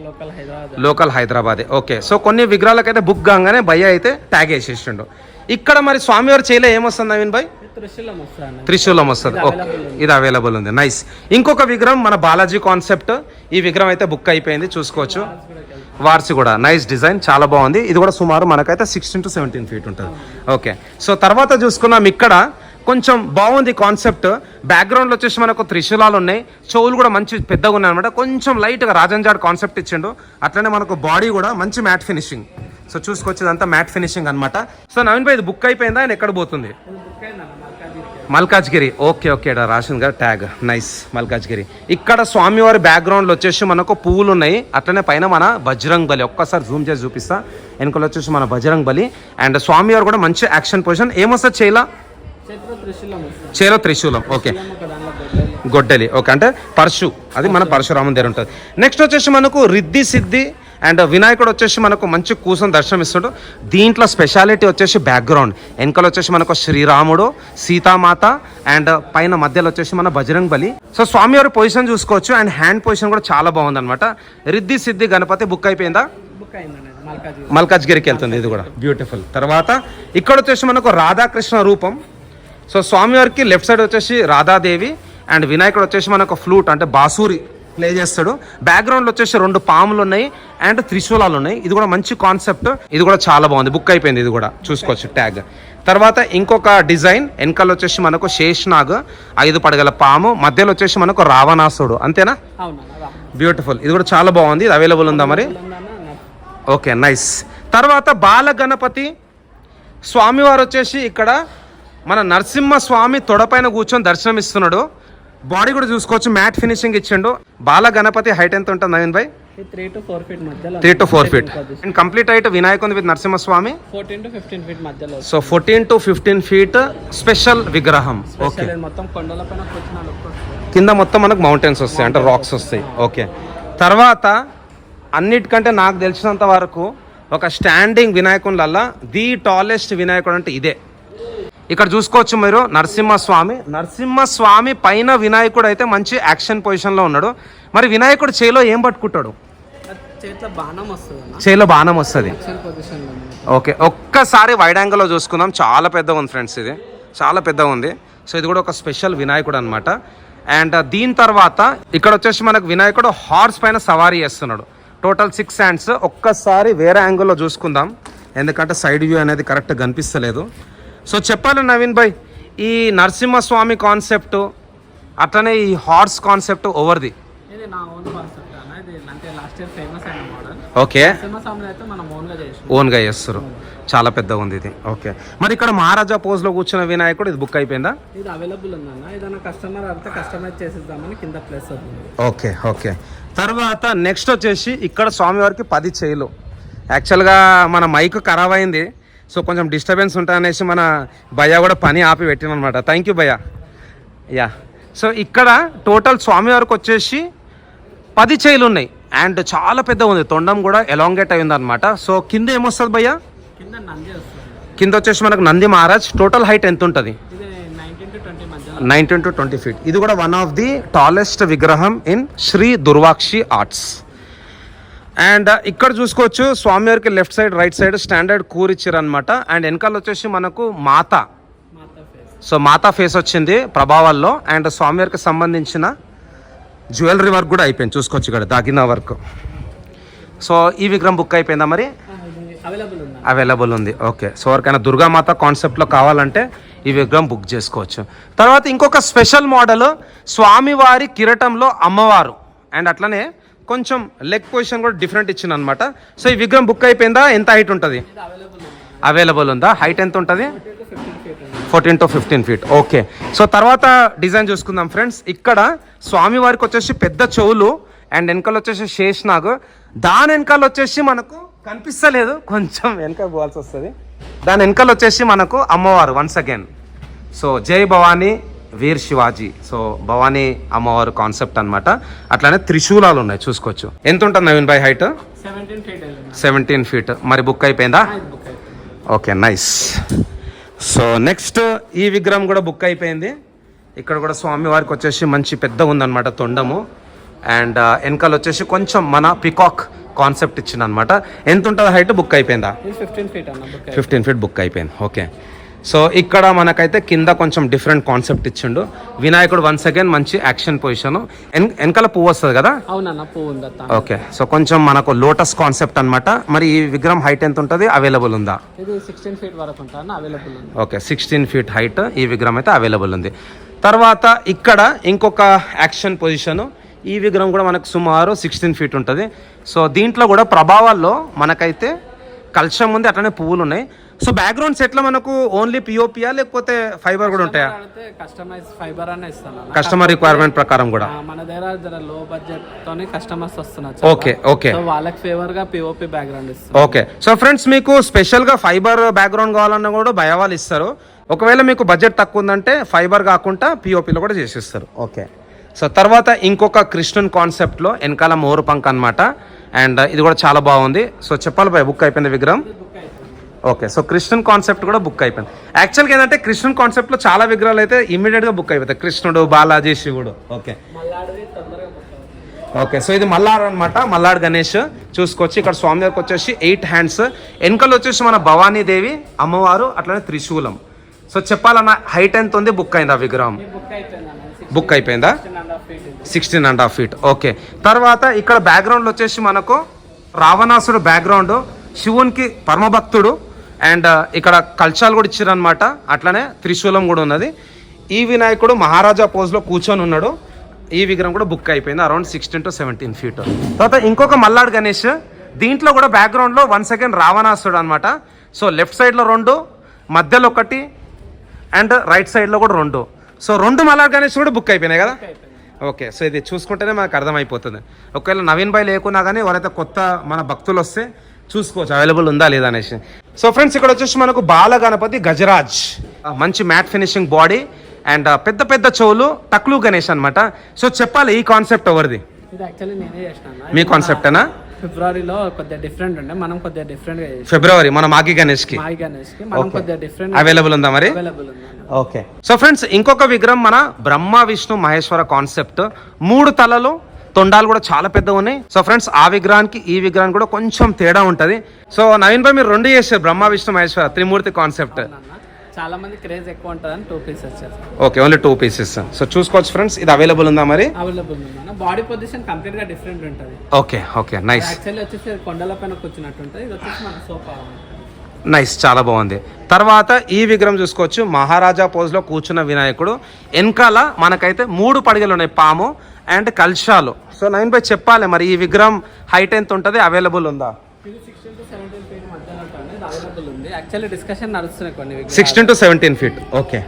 లోకల్ హైదరాబాదే. ఓకే, సో కొన్ని విగ్రహాలకైతే బుక్ కాగానే భయ్య అయితే ట్యాగ్ వేసేసిండు. ఇక్కడ మరి స్వామివారి చేయలే ఏమొస్తుంది నవీన్ భాయ్? త్రిశూలం వస్తుంది. ఓకే, ఇది అవైలబుల్ ఉంది. నైస్. ఇంకొక విగ్రహం మన బాలాజీ కాన్సెప్ట్. ఈ విగ్రహం అయితే బుక్ అయిపోయింది, చూసుకోవచ్చు. వార్సి కూడా నైస్ డిజైన్, చాలా బాగుంది. ఇది కూడా సుమారు మనకైతే 16 to 17 ఫీట్ ఉంటుంది. ఓకే, సో తర్వాత చూసుకున్నాం ఇక్కడ కొంచెం బాగుంది కాన్సెప్ట్. బ్యాక్గ్రౌండ్లో వచ్చేసి మనకు త్రిశూలాలు ఉన్నాయి. చెవులు కూడా మంచి పెద్దగా ఉన్నాయి అనమాట. కొంచెం లైట్గా రాజంజాడ్ కాన్సెప్ట్ ఇచ్చిండు. అట్లనే మనకు బాడీ కూడా మంచి మ్యాట్ ఫినిషింగ్. సో చూసుకొచ్చేదంతా మ్యాట్ ఫినిషింగ్ అనమాట. సో నవీన్ భాయ్ ఇది బుక్ అయిపోయిందా? ఆయన ఎక్కడ పోతుంది? మల్కాజ్గిరి. ఓకే ఓకే, ఇక్కడ రాసింది కదా ట్యాగ్. నైస్, మల్కాజ్గిరి. ఇక్కడ స్వామివారి బ్యాక్గ్రౌండ్లో వచ్చేసి మనకు పువ్వులు ఉన్నాయి. అట్లనే పైన మన బజరంగ్ బలి. ఒక్కసారి జూమ్ చేసి చూపిస్తా. వెనుకలు వచ్చేసి మన బజరంగ్ బలి. అండ్ స్వామివారు కూడా మంచి యాక్షన్ పొజిషన్. ఏమొస్తుంది చేలో? త్రిశూలం. ఓకే, గొడ్డలి. ఓకే, అంటే పరశు, అది మన పరశురామన్ దగ్గర ఉంటుంది. నెక్స్ట్ వచ్చేసి మనకు రిద్ధి సిద్ధి అండ్ వినాయకుడు వచ్చేసి మనకు మంచి కూర్చొని దర్శనమిస్తాడు. దీంట్లో స్పెషాలిటీ వచ్చేసి బ్యాక్గ్రౌండ్. వెనకలు వచ్చేసి మనకు శ్రీరాముడు, సీతామాత అండ్ పైన మధ్యలో వచ్చేసి మన బజరంగ్ బలి. సో స్వామివారి పొజిషన్ చూసుకోవచ్చు. అండ్ హ్యాండ్ పొజిషన్ కూడా చాలా బాగుంది అనమాట. రిద్ధి సిద్ధి గణపతి బుక్ అయిపోయిందా? మల్కాజ్గిరికి వెళ్తుంది. ఇది కూడా బ్యూటిఫుల్. తర్వాత ఇక్కడ వచ్చేసి మనకు రాధాకృష్ణ రూపం. సో స్వామివారికి లెఫ్ట్ సైడ్ వచ్చేసి రాధాదేవి అండ్ వినాయకుడు వచ్చేసి మనకు ఫ్లూట్ అంటే బాసూరి ప్లే చేస్తాడు. బ్యాక్గ్రౌండ్లో వచ్చేసి 2 పాములు ఉన్నాయి అండ్ త్రిశూలాలు ఉన్నాయి. ఇది కూడా మంచి కాన్సెప్ట్. ఇది కూడా చాలా బాగుంది, బుక్ అయిపోయింది. ఇది కూడా చూసుకోవచ్చు ట్యాగ్. తర్వాత ఇంకొక డిజైన్. వెనకాల వచ్చేసి మనకు శేష్నాగ్ 5 పడగల పాము, మధ్యలో వచ్చేసి మనకు రావణాసుడు. అంతేనా? బ్యూటిఫుల్. ఇది కూడా చాలా బాగుంది. ఇది అవైలబుల్ ఉందా మరి? Okay, nice. తర్వాత బాల గణపతి స్వామివారు వచ్చేసి ఇక్కడ మన నరసింహస్వామి తొడపైన కూర్చొని దర్శనం ఇస్తున్నాడు. బాడీ కూడా చూసుకోవచ్చు, మ్యాట్ ఫినిషింగ్ ఇచ్చిండు. బాల గణపతి హైట్ ఎంత ఉంటుంది నవీన్ భాయ్? 3 to 4 ఫీట్ మధ్యలో. 3 to 4 feet. And complete height వినాయకుని విత్ నరసింహస్వామి 14 to 15 ఫీట్ మధ్యలో. సో 14 to 15 ఫీట్ స్పెషల్ విగ్రహం. ఓకే, మొత్తం కొండలపైన కింద మొత్తం మనకు మౌంటైన్స్ వస్తాయి అంటే రాక్స్ వస్తాయి. ఓకే, తర్వాత అన్నిటికంటే నాకు తెలిసినంత వరకు ఒక స్టాండింగ్ వినాయకులల్లా ది టాలెస్ట్ వినాయకుడు అంటే ఇదే. ఇక్కడ చూసుకోవచ్చు మీరు నరసింహస్వామి పైన వినాయకుడు అయితే మంచి యాక్షన్ పొజిషన్లో ఉన్నాడు. మరి వినాయకుడు చేలో ఏం పట్టుకుంటాడు? చేలో బాణం వస్తుంది. ఓకే, ఒక్కసారి వైడ్ యాంగిల్లో చూసుకుందాం. చాలా పెద్దగా ఉంది ఫ్రెండ్స్, ఇది చాలా పెద్దగా ఉంది. సో ఇది కూడా ఒక స్పెషల్ వినాయకుడు అనమాట. అండ్ దీని తర్వాత ఇక్కడ వచ్చేసి మనకు వినాయకుడు హార్స్ పైన సవారీ చేస్తున్నాడు. Total 6 hands. ఒక్కసారి వేరే యాంగిల్లో చూసుకుందాం, ఎందుకంటే సైడ్ వ్యూ అనేది కరెక్ట్గా కనిపిస్తలేదు. సో చెప్పాలి నవీన్ భాయ్, ఈ నరసింహస్వామి కాన్సెప్ట్ అట్లనే ఈ హార్స్ కాన్సెప్ట్ ఓవర్ది? ఓకే, ఓన్గా చేస్తారు. చాలా పెద్దగా ఉంది ఇది. ఓకే, మరి ఇక్కడ మహారాజా పోజ్లో కూర్చున్న వినాయకుడు ఇది బుక్ అయిపోయిందా? ఇది అవైలబుల్ ఉందన్న. ఏదైనా కస్టమర్ అయితే కస్టమైజ్ చేసేద్దామని కింద ప్లేస్ అవుతుంది. Okay okay. తర్వాత నెక్స్ట్ వచ్చేసి ఇక్కడ స్వామివారికి 10 చేయిలు. యాక్చువల్గా మన మైక్ ఖరాబ్ అయింది, సో కొంచెం డిస్టర్బెన్స్ ఉంటాయనేసి మన భయ్య కూడా పని ఆపి పెట్టినమాట. థ్యాంక్ యూ భయ్య. యా, సో ఇక్కడ టోటల్ స్వామివారికి వచ్చేసి 10 చేయిలు ఉన్నాయి అండ్ చాలా పెద్ద ఉంది. తొండం కూడా ఎలాంగేట్ అయింది అనమాట. సో కింద ఏమొస్తుంది భయ్య? కింద వచ్చేసి మనకు నంది మహారాజ్. టోటల్ హైట్ ఎంత ఉంటుంది? 19 to 20 ఫీట్. ఇది కూడా వన్ ఆఫ్ ది టాలెస్ట్ విగ్రహం in Shri Durvakshi Arts. And ఇక్కడ చూసుకోవచ్చు స్వామివారికి left side right side standard కూర్ ఇచ్చారు అనమాట. అండ్ వెనకాల వచ్చేసి మనకు మాత. సో మాతా ఫేస్ వచ్చింది ప్రభావాల్లో. అండ్ స్వామివారికి సంబంధించిన జ్యువెలరీ వర్క్ కూడా అయిపోయింది, చూసుకోవచ్చు ఇక్కడ దాగిన వర్క్. సో ఈ విగ్రహం బుక్ అయిపోయిందా మరి? అవైలబుల్ ఉంది. ఓకే, సో ఎవరికైనా దుర్గామాత కాన్సెప్ట్లో కావాలంటే ఈ విగ్రహం బుక్ చేసుకోవచ్చు. తర్వాత ఇంకొక స్పెషల్ మోడల్ స్వామివారి కిరీటంలో అమ్మవారు అండ్ అట్లనే కొంచెం లెగ్ పొజిషన్ కూడా డిఫరెంట్ ఇచ్చింది అనమాట. సో ఈ విగ్రహం బుక్ అయిపోయిందా? ఎంత హైట్ ఉంటుంది? అవైలబుల్ ఉందా? హైట్ ఎంత ఉంటుంది? 14 to 15 ఫీట్. ఓకే, సో తర్వాత డిజైన్ చూసుకుందాం ఫ్రెండ్స్. ఇక్కడ స్వామి వారికి వచ్చేసి పెద్ద చెవులు అండ్ వెనకాల వచ్చేసి శేషనాగ్. దాని వెనకాల వచ్చేసి మనకు కనిపిస్తలేదు, కొంచెం వెనక పోవాల్సి వస్తుంది. దాని వెనకాల వచ్చేసి మనకు అమ్మవారు వన్స్ అగైన్. సో జై భవానీ వీర్ శివాజీ. సో భవానీ అమ్మవారు కాన్సెప్ట్ అన్నమాట. అట్లానే త్రిశూలాలు ఉన్నాయి, చూసుకోవచ్చు. ఎంత ఉంటుంది నవీన్ భాయ్ హైట్? 17 ఫీట్. మరి బుక్ అయిపోయిందా? Okay, nice. సో నెక్స్ట్ ఈ విగ్రహం కూడా బుక్ అయిపోయింది. ఇక్కడ కూడా స్వామి వారికి వచ్చేసి మంచి పెద్ద ఉందన్నమాట తొండము. అండ్ వెనకాల వచ్చేసి కొంచెం మన పికాక్ కాన్సెప్ట్ ఇచ్చింది అనమాట. ఎంత ఉంటుంది హైట్? బుక్ అయిపోయిందా? 15 ఫీట్ బుక్ అయిపోయింది. ఓకే, సో ఇక్కడ మనకైతే కింద కొంచెం డిఫరెంట్ కాన్సెప్ట్ ఇచ్చిండు. వినాయకుడు వన్స్ అగైన్ మంచి యాక్షన్ పొజిషన్. వెనకాల పువ్వు వస్తుంది కదా? అవునన్నా, పువ్వు ఉందా? ఓకే, సో కొంచెం మనకు లోటస్ కాన్సెప్ట్ అన్నమాట. మరి ఈ విగ్రహం హైట్ ఎంత ఉంటుంది? అవైలబుల్ ఉందా? ఇది 16 ఫీట్ వరకు ఉంటుంది, అవైలబుల్ ఉంది. ఓకే, 16 ఫీట్ హైట్ ఈ విగ్రహం అయితే అవైలబుల్ ఉంది. తర్వాత ఇక్కడ ఇంకొక యాక్షన్ పొజిషన్. ఈ విగ్రహం కూడా మనకు సుమారు 16 ఫీట్ ఉంటుంది. సో దీంట్లో కూడా ప్రభావాల్లో మనకైతే కలశం ఉంది, అట్లనే పువ్వులు ఉన్నాయి. సో బ్యాక్గ్రౌండ్స్ ఎట్లా మనకు ఓన్లీ పిఓపియా లేకపోతే ఫైబర్ కూడా ఉంటాయా? కస్టమైజ్ ఫైబర్ అనే ఇస్తాను, కస్టమర్ రిక్వైర్మెంట్ ప్రకారం కూడా. మన దగ్గర లో బడ్జెట్ తోనే కస్టమర్స్ వస్తున్నారు. ఓకే ఓకే, సో వాళ్ళకి ఫేవర్ గా పిఓపి బ్యాక్గ్రౌండ్ ఇస్తాం. ఓకే, సో ఫ్రెండ్స్ మీకు స్పెషల్ గా ఫైబర్ బ్యాక్గ్రౌండ్ కావాలన్నా కూడా భయ వాళ్ళు ఇస్తారు. ఒకవేళ మీకు బడ్జెట్ తక్కువ ఉందంటే ఫైబర్ కాకుండా పిఓపిలో కూడా చేసిస్తారు. ఓకే, సో తర్వాత ఇంకొక కృష్ణున్ కాన్సెప్ట్లో వెనకాల మోరు పంక్ అనమాట. అండ్ ఇది కూడా చాలా బాగుంది. సో చెప్పాలి భయ, బుక్ అయిపోయింది విగ్రహం. ఓకే, సో కృష్ణున్ కాన్సెప్ట్ కూడా బుక్ అయిపోయింది. యాక్చువల్గా ఏంటంటే కృష్ణున్ కాన్సెప్ట్లో చాలా విగ్రహాలు అయితే ఇమీడియట్గా బుక్ అయిపోతాయి. కృష్ణుడు, బాలాజీ, శివుడు. ఓకే ఓకే, సో ఇది మల్లాడు అనమాట, మల్లాడు గణేష్. చూసుకోవచ్చు ఇక్కడ స్వామివారికి వచ్చేసి 8 హ్యాండ్స్. వెనకాల వచ్చేసి మన భవానీదేవి అమ్మవారు, అట్లనే త్రిశూలం. సో చెప్పాలన్న హైట్ ఎంత ఉంది? బుక్ అయిందా విగ్రహం? బుక్ అయిపోయిందా? 16.5 ఫీట్. ఓకే, తర్వాత ఇక్కడ బ్యాక్గ్రౌండ్ వచ్చేసి మనకు రావణాసుడు బ్యాక్గ్రౌండ్, శివునికి పరమభక్తుడు. అండ్ ఇక్కడ కల్చాలు కూడా ఇచ్చారనమాట. అట్లనే త్రిశూలం కూడా ఉన్నది. ఈ వినాయకుడు మహారాజా పోజ్లో కూర్చొని ఉన్నాడు. ఈ విగ్రహం కూడా బుక్ అయిపోయింది, అరౌండ్ 16 to 17 ఫీట్. తర్వాత ఇంకొక మల్లాడు గణేష్. దీంట్లో కూడా బ్యాక్గ్రౌండ్లో వన్స్ అగైన్ రావణాసుడు అనమాట. సో లెఫ్ట్ సైడ్లో 2, మధ్యలో 1 అండ్ రైట్ సైడ్లో కూడా 2. సో 2 మల్లాడు గణేష్ కూడా బుక్ అయిపోయినాయి కదా? ఓకే, సో ఇది చూసుకుంటేనే మనకు అర్థమైపోతుంది. ఒకవేళ నవీన్ భాయ్ లేకున్నా కానీ ఎవరైతే కొత్త మన భక్తులు వస్తే చూసుకోవచ్చు అవైలబుల్ ఉందా లేదా అనేసి. సో ఫ్రెండ్స్ ఇక్కడ వచ్చేసి మనకు బాల గణపతి గజరాజ్, మంచి మ్యాట్ ఫినిషింగ్ బాడీ అండ్ పెద్ద పెద్ద చెవులు, టక్లు గణేష్ అనమాట. సో చెప్పాలి ఈ కాన్సెప్ట్ ఎవరిది? ఇది యాక్చువల్లీ నేనే చేసినాను. మీ కాన్సెప్టేనా? ఫిబ్రవరిలో కొద్దిగా డిఫరెంట్ ఉండే, మనం కొద్దిగా డిఫరెంట్ గా చేసాం. ఫిబ్రవరి మన మాగి గణేష్ కి మనం కొద్దిగా డిఫరెంట్ అవైలబుల్ ఉందా మరి? అవైలబుల్ ఉంది. ఓకే, సో ఫ్రెండ్స్ ఇంకొక విగ్రహం మన బ్రహ్మ విష్ణు మహేశ్వర కాన్సెప్ట్. 3 తలలు, తొండాలు కూడా చాలా పెద్దగా ఉన్నాయి. సో ఫ్రెండ్స్ ఆ విగ్రహానికి ఈ విగ్రహానికి కూడా కొంచెం తేడా ఉంటుంది. సో నవీన్ భాయ్ మీరు 2 చేశారు, బ్రహ్మ విష్ణు మహేశ్వర త్రిమూర్తి కాన్సెప్ట్. చాలా మంది క్రేజ్ ఎక్కువ ఉంటుందని 2 పీసెస్ చేస్తాం. Okay, only 2 pieces. సో చూసుకోవచ్చు ఫ్రెండ్స్, ఇది అవైలబుల్ ఉందా మరి? అవైలబుల్ ఉంది. బాడీ పొజిషన్ కంప్లీట్ గా డిఫరెంట్ ఉంటుంది. Okay okay, nice. యాక్చువల్లీ వచ్చేసి కొండల పైన కూర్చున్నట్టు ఉంటుంది, ఇది వచ్చేసి మన సోఫా. నైస్, చాలా బాగుంది. తర్వాత ఈ విగ్రహం చూసుకోవచ్చు, మహారాజా పోజ్లో కూర్చున్న వినాయకుడు. వెనకాల మనకైతే 3 పడిగలు ఉన్నాయి, పాము అండ్ కల్షాలు. సో నవీన్ భాయ్ చెప్పాలి మరి ఈ విగ్రహం హైట్ ఎంత ఉంటుంది? అవైలబుల్ ఉందా? ఇది 16 to 17 ఫీట్ మధ్యలో ఉంటుంది, అవైలబుల్ ఉంది. యాక్చువల్లీ డిస్కషన్ నడుస్తున్నాయి కొన్ని 16 to 17 ఫీట్. ఓకే,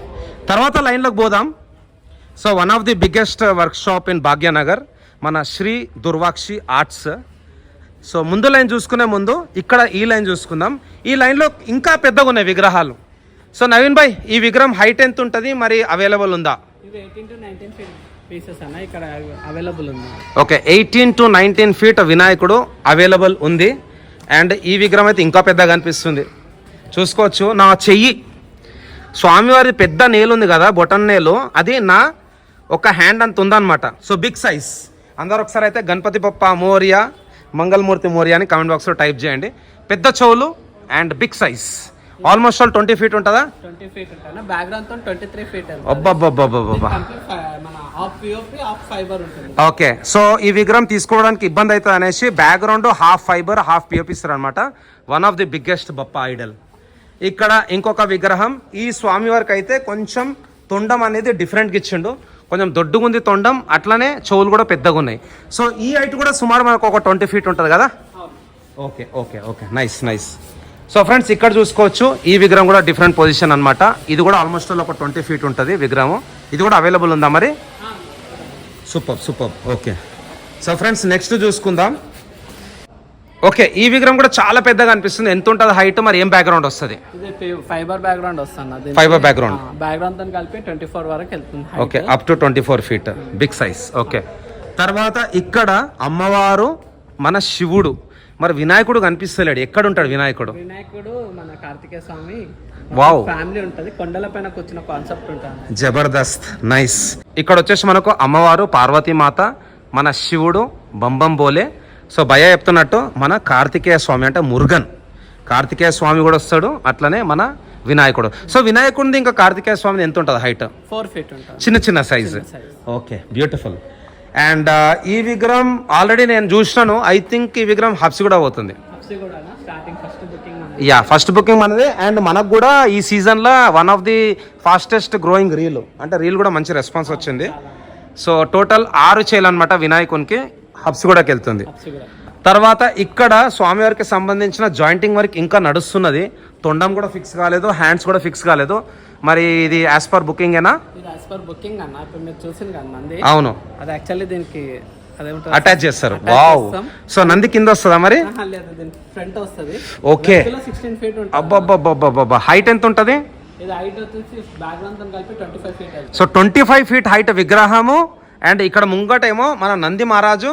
తర్వాత లైన్లోకి పోదాం. So one of the biggest work shop in Bhagyanagar, మన శ్రీ దుర్వాక్షి ఆర్ట్స్. సో ముందు లైన్ చూసుకునే ముందు ఇక్కడ ఈ లైన్ చూసుకుందాం. ఈ లైన్లో ఇంకా పెద్దగా ఉన్నాయి విగ్రహాలు. సో నవీన్ భాయ్ ఈ విగ్రహం హైట్ ఎంత ఉంటుంది మరి? అవైలబుల్ ఉందా? ఇది 18 to 19 ఫీట్ పీసెస్ అన్న ఇక్కడ అవైలబుల్ ఉంది. ఓకే, 18 to 19 ఫీట్ వినాయకుడు అవైలబుల్ ఉంది. అండ్ ఈ విగ్రహం అయితే ఇంకా పెద్దగా అనిపిస్తుంది. చూసుకోవచ్చు, నా చెయ్యి స్వామివారి పెద్ద నేలు ఉంది కదా, బొటన్ నేలు, అది నా ఒక హ్యాండ్ అంత ఉందన్నమాట. So big size. అందరూ ఒకసారి అయితే గణపతి బప్ప మోరియా, మంగళమూర్తి మోరియా అని కామెంట్ బాక్స్లో టైప్ చేయండి. పెద్ద చెవులు and big size. Almost all 20 feet ఉంటుందా? 20 ఫీట్ ఉంటుంది. బ్యాక్గ్రౌండ్ తో 23 ఫీట్. అబ్బబ్బబ్బబ్బబ్బా. మన హాఫ్ పిఓపి హాఫ్ ఫైబర్ ఉంటుంది. ఓకే, సో ఈ విగ్రహం తీసుకోవడానికి ఇబ్బంది అవుతుంది అనేసి background half fibre half POP ఇస్తారు అనమాట. One of the biggest Bappa idol. ఇక్కడ ఇంకొక విగ్రహం. ఈ స్వామి వారికి అయితే కొంచెం తొండం అనేది డిఫరెంట్గా ఇచ్చిండు, కొంచెం దొడ్డుగుంది తొండం, అట్లనే చెవులు కూడా పెద్దగా ఉన్నాయి. సో ఈ హైట్ కూడా సుమారు మనకు ఒక 20 ఫీట్ ఉంటుంది కదా? Okay okay okay, nice nice. So friends ఇక్కడ చూసుకోవచ్చు ఈ విగ్రహం కూడా డిఫరెంట్ పొజిషన్ అన్నమాట. ఇది కూడా ఆల్మోస్ట్ ఒక 20 feet ఉంటుంది విగ్రహం. ఇది కూడా అవైలబుల్ ఉందా మరి? Super okay. So friends next చూసుకుందాం. ఓకే, ఈ విగ్రహం కూడా చాలా పెద్దగా అనిపిస్తుంది. ఎంత ఉంటుంది హైట్, మరి ఏం బ్యాక్గ్రౌండ్ వస్తుంది? ఇది ఫైబర్ బ్యాక్గ్రౌండ్ వస్తుంది. ఫైబర్ బ్యాక్గ్రౌండ్ తో కలిపి 24 వరకు వెళ్తుంది. Okay, up to 24 feet, big size. Okay, తర్వాత ఇక్కడ అమ్మవారు, మన శివుడు, మరి వినాయకుడు కనిపిస్తలేడు. ఎక్కడ ఉంటాడు వినాయకుడు? వినాయకుడు మన కార్తికేయ స్వామి వావ్, ఫ్యామిలీ ఉంటది, కొండల పైన కూర్చున్న కాన్సెప్ట్ ఉంటుంది. జబర్దస్త్, నైస్. ఇక్కడ వచ్చేసి మనకు అమ్మవారు పార్వతీమాత, మన శివుడు బంబం బోలే. సో భయ చెప్తున్నట్టు మన కార్తికేయ స్వామి అంటే మురుగన్, కార్తికేయ స్వామి కూడా వస్తాడు. అట్లనే మన వినాయకుడు. సో వినాయకుడిది ఇంకా కార్తికేయ స్వామిది ఎంత ఉంటుంది హైట్? 4 feet ఉంటుంది. చిన్న సైజ్. Okay, beautiful. అండ్ ఈ విగ్రహం ఆల్రెడీ నేను చూసినాను. ఐ థింక్ ఈ విగ్రహం హబ్స్ కూడా పోతుంది. యా, ఫస్ట్ బుకింగ్ మనది. అండ్ మనకు కూడా ఈ సీజన్లో one of the fastest growing reel, అంటే రీల్ కూడా మంచి రెస్పాన్స్ వచ్చింది. సో టోటల్ 6 చేయాలి అనమాట వినాయకునికి. హబ్స్ కూడా వెళ్తుంది. తర్వాత ఇక్కడ స్వామివారికి సంబంధించిన జాయింటింగ్ వర్క్ ఇంకా నడుస్తున్నది. తొండం కూడా ఫిక్స్ కాలేదు, హ్యాండ్స్ కూడా ఫిక్స్ కాలేదు. మరి ఇది యాజ్ పర్ బుకింగ్ ఏనా? బుకింగ్ అన్న, ఇప్పుడు మీరు చూసింది కదా నంది. అవును, అది యాక్చువల్లీ దీనికి అటాచ్ చేస్తారు. వావ్. సో నంది కింద వస్తుందా మరి? ఫ్రంట్ వస్తుంది. ఓకే, 16 feet ఉంటుంది. అబ్బబ్బబ్బబ్బబ్బా, హైట్ ఎంత ఉంటుంది? ఇది హైట్ వచ్చేసి బ్యాక్గ్రౌండ్ తో కలిపి 25 feet. సో 25 feet హైట్ విగ్రహము. అండ్ ఇక్కడ ముంగటేమో మన నంది మహారాజు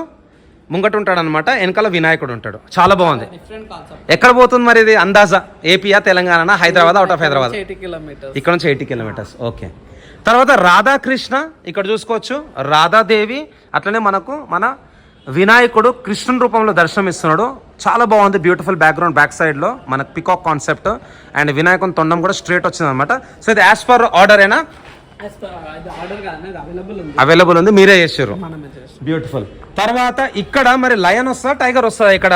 ముంగట ఉంటాడు అనమాట, వెనకాల వినాయకుడు ఉంటాడు. చాలా బాగుంది. ఎక్కడ పోతుంది మరి ఇది అందాజా? ఏపీయా, Telangana, Hyderabad, out of Hyderabad? 80 kilometers. ఇక్కడ నుంచి 80 kilometers. ఓకే, తర్వాత రాధాకృష్ణ ఇక్కడ చూసుకోవచ్చు, రాధాదేవి. అట్లనే మనకు మన వినాయకుడు కృష్ణుని రూపంలో దర్శనం ఇస్తున్నాడు. చాలా బాగుంది, బ్యూటిఫుల్ బ్యాక్గ్రౌండ్. బ్యాక్ సైడ్లో మనకు పికాక్ కాన్సెప్ట్. అండ్ వినాయకుని తొండం కూడా స్ట్రేట్ వచ్చింది అనమాట. సో ఇది యాజ్ పర్ ఆర్డర్ ఏనా? అవైలబుల్ ఉంది, మీరే చేసారు. బ్యూటిఫుల్. తర్వాత ఇక్కడ మరి లయన్ వస్తుందా, టైగర్ వస్తుందా? ఇక్కడ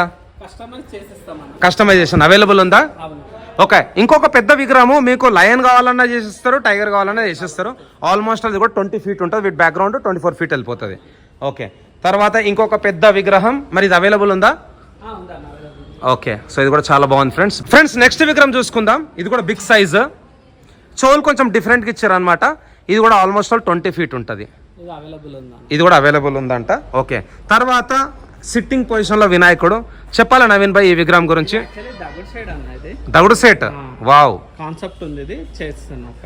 కస్టమైజేషన్ అవైలబుల్ ఉందా? ఓకే, ఇంకొక పెద్ద విగ్రహము మీకు లయన్ కావాలన్నా చేసిస్తారు, టైగర్ కావాలన్నా చేసిస్తారు. ఆల్మోస్ట్ అది కూడా 20 feet ఉంటుంది. విత్ బ్యాక్గ్రౌండ్ 24 feet వెళ్ళిపోతుంది. ఓకే, తర్వాత ఇంకొక పెద్ద విగ్రహం, మరి ఇది అవైలబుల్ ఉందా? ఓకే, సో ఇది కూడా చాలా బాగుంది ఫ్రెండ్స్. నెక్స్ట్ విగ్రహం చూసుకుందాం. ఇది కూడా బిగ్ సైజ్, చోల్ కొంచెం డిఫరెంట్గా ఇచ్చారు అనమాట. ఇది కూడా ఆల్మోస్ట్ 20 feet ఉంటుంది. ఇది కూడా అవైలబుల్ ఉందంట. ఓకే, తర్వాత సిట్టింగ్ పొజిషన్ లో వినాయకుడు. చెప్పాలా నవీన్ భాయ్ ఈ విగ్రహం గురించి? దగుడు సెట్. వావ్, కాన్సెప్ట్ ఉంది. ఇది చేస్తాను, ఒక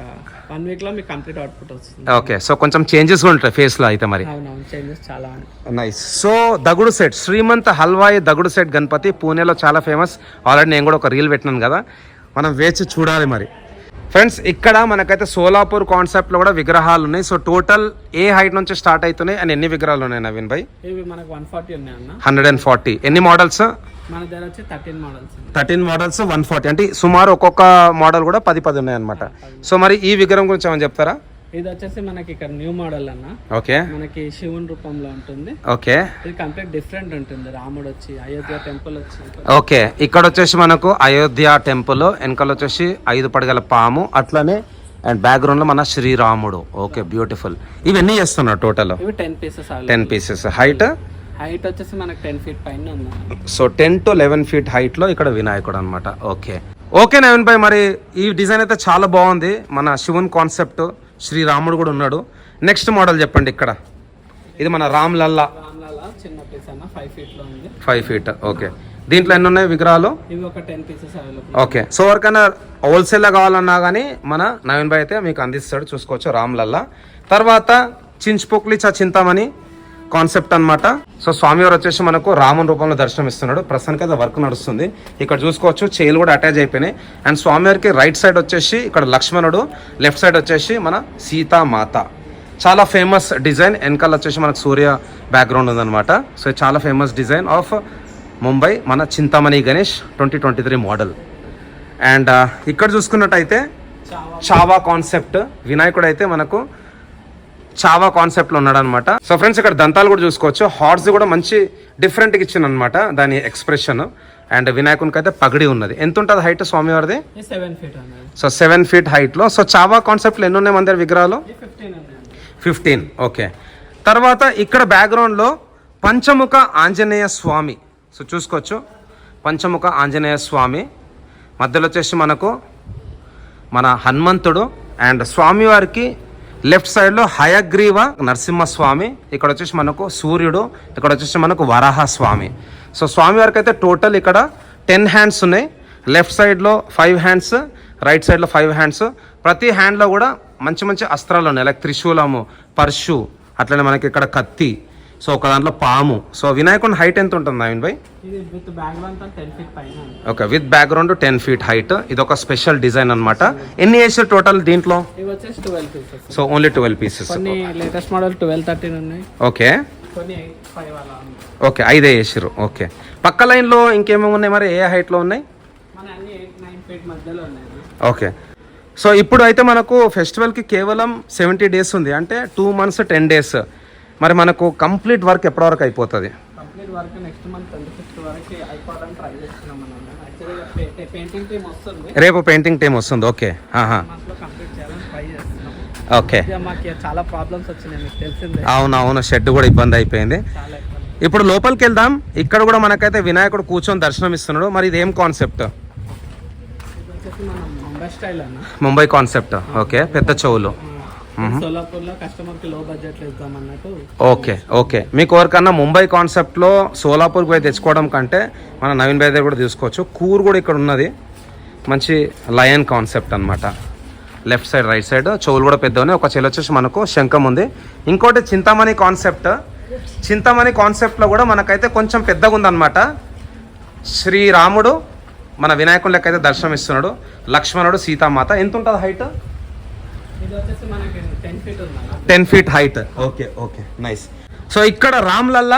1 week లో మీకు కంప్లీట్ అవుట్పుట్ వస్తుంది. ఓకే, సో కొంచెం చేంజెస్ ఉంటాయి ఫేస్ లో అయితే మరి. అవునవును, చేంజెస్ చాలా nice. So Dagdusheth, Shrimant Halwai Dagdusheth Ganapati పూణేలో చాలా ఫేమస్. ఆల్రెడీ నేను కూడా ఒక రీల్ పెట్టినాను కదా, మనం వేచి చూడాలి మరి. ఫ్రెండ్స్ ఇక్కడ మనకైతే సోలాపూర్ కాన్సెప్ట్ లో కూడా విగ్రహాలు ఉన్నాయి. సో టోటల్ ఏ హైట్ నుంచి స్టార్ట్ అవుతున్నాయి అండ్ ఎన్ని విగ్రహాలు ఉన్నాయి నవీన్ భాయ్? ఇవి మనకు 140 ఉన్నాయి అన్న. 140. ఎన్ని మోడల్స్? మన దగ్గర వచ్చి 13 మోడల్స్. 13 మోడల్స్ 140, అంటే సుమారు ఒక్కొక్క మోడల్ కూడా 10 ఉన్నాయి అనమాట. సో మరి ఈ విగ్రహం గురించి ఏమైనా చెప్తారా? ఇది వచ్చేసి మనకి ఇక్కడ న్యూ మోడల్ అన్న. ఓకే, మనకి శివుని రూపంలో ఉంటుంది. ఓకే, ఇది కంప్లీట్ డిఫరెంట్ ఉంటుంది. రాముడు వచ్చి అయోధ్య టెంపుల్ వచ్చి. ఓకే, ఇక్కడ వచ్చేసి మనకు అయోధ్య టెంపుల్, వెనకాల వచ్చేసి 5 పడగల పాము, అట్లనే అండ్ బ్యాక్గ్రౌండ్ లో మన శ్రీరాముడు. Okay, beautiful. ఇవన్నీ చేస్తున్నారు టోటల్? ఇవి 10 pieces. 10 pieces. హైట్ వచ్చేసి మనకు 10 feet పైన ఉంది. సో 10 to 11 feet హైట్ లో ఇక్కడ వినాయకుడు అనమాట. ఓకే నవీన్ భాయ్, మరి ఈ డిజైన్ అయితే చాలా బాగుంది. మన శివుని కాన్సెప్ట్, శ్రీరాముడు కూడా ఉన్నాడు. నెక్స్ట్ మోడల్ చెప్పండి. ఇక్కడ ఇది మన రామ్ లల్లా చిన్న పీస్ అన్న, 5 feet లో ఉంది. 5 feet. ఓకే, దీంట్లో ఎన్ని ఉన్నాయి విగ్రహాలు? ఇవి ఒక 10 pieces అవైలబుల్. ఓకే, సో ఎవరికైనా హోల్సేల్ గా కావాలన్నా కానీ మన నవీన్ భాయ్ అయితే మీకు అందిస్తాడు. చూసుకోవచ్చు రామ్ లల్లా. తర్వాత చించుపోక్లి చింతామణి కాన్సెప్ట్ అనమాట. సో స్వామివారు వచ్చేసి మనకు రాముని రూపంలో దర్శనం ఇస్తున్నాడు. ప్రస్తుతానికి అయితే వర్క్ నడుస్తుంది. ఇక్కడ చూసుకోవచ్చు చైలు కూడా అటాచ్ అయిపోయినాయి. అండ్ స్వామివారికి రైట్ సైడ్ వచ్చేసి ఇక్కడ లక్ష్మణుడు, లెఫ్ట్ సైడ్ వచ్చేసి మన సీతామాత. చాలా ఫేమస్ డిజైన్. వెనకాల వచ్చేసి మనకు సూర్య బ్యాక్గ్రౌండ్ ఉందన్నమాట. సో చాలా ఫేమస్ డిజైన్ ఆఫ్ ముంబై, మన చింతామణి గణేష్ 2023 మోడల్. అండ్ ఇక్కడ చూసుకున్నట్టయితే చావా కాన్సెప్ట్ వినాయకుడు అయితే మనకు చావా కాన్సెప్ట్లో ఉన్నాడు అనమాట. సో ఫ్రెండ్స్ ఇక్కడ దంతాలు కూడా చూసుకోవచ్చు. హార్స్ కూడా మంచి డిఫరెంట్గా ఇచ్చింది అనమాట దాని ఎక్స్ప్రెషన్. అండ్ వినాయకునికి అయితే పగడి ఉన్నది. ఎంత ఉంటుంది హైట్ స్వామివారిది? 7 feet. సో 7 feet హైట్లో. సో చావా కాన్సెప్ట్లో ఎన్ని ఉన్నాయి మన దగ్గర విగ్రహాలు? 15. ఓకే, తర్వాత ఇక్కడ బ్యాక్గ్రౌండ్లో పంచముఖ ఆంజనేయ స్వామి. సో చూసుకోవచ్చు, పంచముఖ ఆంజనేయ స్వామి మధ్యలో వచ్చేసి మనకు మన హనుమంతుడు అండ్ స్వామివారికి లెఫ్ట్ సైడ్లో హయగ్రీవ నరసింహస్వామి, ఇక్కడ వచ్చేసి మనకు సూర్యుడు, ఇక్కడ వచ్చేసి మనకు వరాహ స్వామి. సో స్వామివారికి అయితే టోటల్ ఇక్కడ 10 హ్యాండ్స్ ఉన్నాయి. లెఫ్ట్ సైడ్లో 5 హ్యాండ్స్, రైట్ సైడ్లో 5 హ్యాండ్స్. ప్రతి హ్యాండ్లో కూడా మంచి మంచి అస్త్రాలు ఉన్నాయి, లైక్ త్రిశూలము, పర్షు, అట్లనే మనకి ఇక్కడ కత్తి, సో ఒక దాంట్లో పాము. సో వినాయకుని హైట్ ఎంత ఉంటుంది నవీన్ భాయ్? ఇది విత్ బ్యాక్గ్రౌండ్ 10 ఫీట్ పైన. Okay, with background 10 feet height. ఇది ఒక స్పెషల్ డిజైన్ అన్నమాట. ఎన్ని వేసారు టోటల్ దీంట్లో? ఇవి వచ్చేసి 12 పీసెస్. So only 12 pieces. కొన్ని లేటెస్ట్ మోడల్ 12-13 ఉన్నాయి. ఓకే కొన్ని 5 అలా ఉన్నాయి. ఓకే, 5 వేసారు. ఓకే, పక్క లైన్లో ఇంకేమేమి ఉన్నాయి మరి? ఏ హైట్లో ఉన్నాయి? మన అన్ని 8-9 ఫీట్ మధ్యలో ఉన్నాయి. ఓకే, సో ఇప్పుడు అయితే మనకు ఫెస్టివల్కి కేవలం 70 డేస్ ఉంది, అంటే 2 months 10 days. మరి మనకు కంప్లీట్ వర్క్ ఎప్పటి వరకు అయిపోతుంది? Complete work next month 25th వరకు అయిపోవాలని ట్రై చేస్తున్నాం మనం. యాక్చువల్లీ పెయింటింగ్ టీమ్ వస్తుంది, రేపు పెయింటింగ్ టైం వస్తుంది. ఓకే, మంత్లో కంప్లీట్ చేయాలని ట్రై చేస్తున్నాం. ఓకే, మాకు చాలా ప్రాబ్లమ్స్ వచ్చినాయి, మీకు తెలిసిందే. అవును, షెడ్ కూడా ఇబ్బంది అయిపోయింది. చాలా ఇబ్బంది. ఇప్పుడు లోపలికి వెళ్దాం. ఇక్కడ కూడా మనకైతే వినాయకుడు కూర్చొని దర్శనం ఇస్తున్నాడు. మరి ఇదేం కాన్సెప్ట్? ఇది వచ్చేసి మనం ముంబై స్టైల్ అన్న, ముంబై కాన్సెప్ట్. ఓకే, పెద్ద చెవులు. సోలాపూర్లో కస్టమర్కి లో బడ్జెట్లో ఇద్దాం అన్నట్టు. ఓకే, మీకు ఎవరికన్నా ముంబై కాన్సెప్ట్లో సోలాపూర్కి పోయి తెచ్చుకోవడం కంటే మన నవీన్ భాయ్ దగ్గర కూడా తీసుకోవచ్చు. కూర్ కూడా ఇక్కడ ఉన్నది, మంచి లయన్ కాన్సెప్ట్ అనమాట. లెఫ్ట్ సైడ్, రైట్ సైడ్ చెవులు కూడా పెద్దవనే. ఒక చెవి వచ్చేసి మనకు శంఖం ఉంది. ఇంకోటి చింతామణి కాన్సెప్ట్. చింతామణి కాన్సెప్ట్లో కూడా మనకైతే కొంచెం పెద్దగా ఉందన్నమాట. శ్రీరాముడు మన వినాయకుని లెక్క అయితే దర్శనం ఇస్తున్నాడు, లక్ష్మణుడు, సీతామాత. ఎంత ఉంటుంది హైట్? ఇది వచ్చేసి మనకి 10 ఫీట్ ఉందన్న. 10 feet height. Okay, nice. So ఇక్కడ రామ్లల్లా,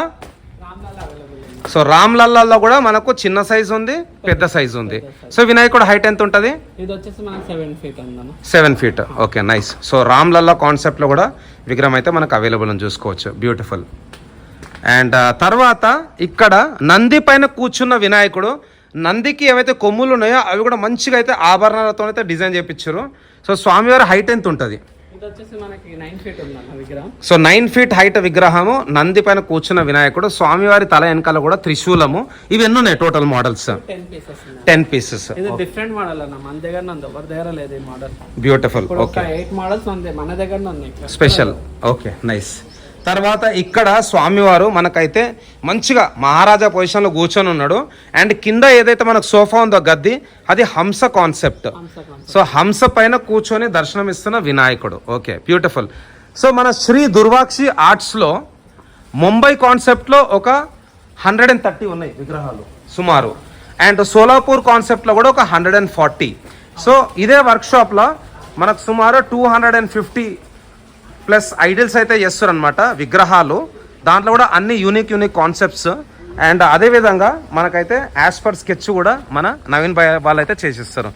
సో రామ్లల్లాలో కూడా మనకు చిన్న సైజ్ ఉంది, పెద్ద సైజ్ ఉంది. సో వినాయకుడు హైట్ ఎంత ఉంటుంది? ఇది వచ్చేసి మనకి 7 ఫీట్ ఉందన్న. 7 feet. Okay, nice. So Ram Lalla కాన్సెప్ట్లో కూడా విగ్రహం అయితే మనకు అవైలబుల్ అని చూసుకోవచ్చు. బ్యూటిఫుల్. అండ్ తర్వాత ఇక్కడ నంది పైన కూర్చున్న వినాయకుడు, నందికి ఏవైతే కొమ్ములు ఉన్నాయో అవి కూడా మంచిగా అయితే ఆభరణాలతో అయితే డిజైన్ చేయించారు. సో స్వామివారి హైట్ ఎంత ఉంటుంది? ఇది వచ్చేసి మనకి 9 ఫీట్ ఉందన్న విగ్రహం. సో 9 feet హైట్ విగ్రహము, నంది పైన కూర్చున్న వినాయకుడు, స్వామివారి తల వెనకాల కూడా త్రిశూలము. ఇవి ఎన్ని ఉన్నాయి టోటల్ మోడల్స్? 10 పీసెస్ ఉన్నాయి. 10 pieces. ఇది డిఫరెంట్ మోడల్ అన్న, మన దగ్గర ఉంది, ఎవరి దగ్గర లేదు ఈ మోడల్. బ్యూటిఫుల్. ఇప్పుడు ఓకే, 8 మోడల్స్ ఉంది మన దగ్గర ఉన్నాయి స్పెషల్. Okay, nice. తర్వాత ఇక్కడ స్వామివారు మనకైతే మంచిగా మహారాజా పొజిషన్లో కూర్చొని ఉన్నాడు. అండ్ కింద ఏదైతే మనకు సోఫా ఉందో గద్ది, అది హంస కాన్సెప్ట్. సో హంస పైన కూర్చొని దర్శనం ఇస్తున్న వినాయకుడు. Okay, beautiful. సో మన శ్రీ దుర్వాక్షి ఆర్ట్స్లో ముంబై కాన్సెప్ట్లో ఒక 130 ఉన్నాయి విగ్రహాలు సుమారు. అండ్ సోలాపూర్ కాన్సెప్ట్లో కూడా ఒక 140. సో ఇదే వర్క్షాప్లో మనకు సుమారు 250 ప్లస్ ఐడల్స్ అయితే చేస్తారు అనమాట విగ్రహాలు. దాంట్లో కూడా అన్ని యూనిక్ కాన్సెప్ట్స్. అండ్ అదేవిధంగా మనకైతే యాజ్ పర్ స్కెచ్ కూడా మన నవీన్ భాయ్ వాళ్ళు అయితే చేసిస్తారు.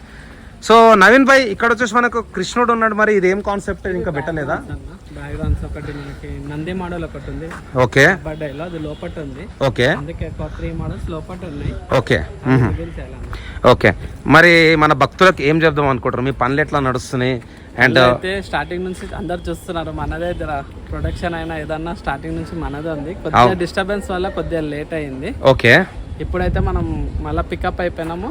సో నవీన్ భాయ్ ఇక్కడ వచ్చేసి మనకు కృష్ణుడు ఉన్నాడు. మరి ఇదేం కాన్సెప్ట్ ఇంకా పెట్టలేదా? బ్యాక్గ్రౌండ్స్ ఒకటి మనకి నంది మోడల్ ఒకటి ఉంది. ఓకే, బర్త్డేలో అది లోపట ఉంది. ఓకే, అందుకే 3 మోడల్స్ లోపట ఉన్నాయి. Okay, okay. మరి మన భక్తులకు ఏం చెప్దాం అనుకుంటారు? మీ పనులు ఎట్లా నడుస్తున్నాయి? అండ్ అయితే స్టార్టింగ్ నుంచి అందరు చూస్తున్నారు, మనదే ప్రొడక్షన్ అయినా ఏదన్నా స్టార్టింగ్ నుంచి మనదే ఉంది. కొద్దిగా డిస్టర్బెన్స్ వల్ల కొద్దిగా లేట్ అయింది. ఓకే, ఇప్పుడైతే మనం మళ్ళీ పికప్ అయిపోయినాము.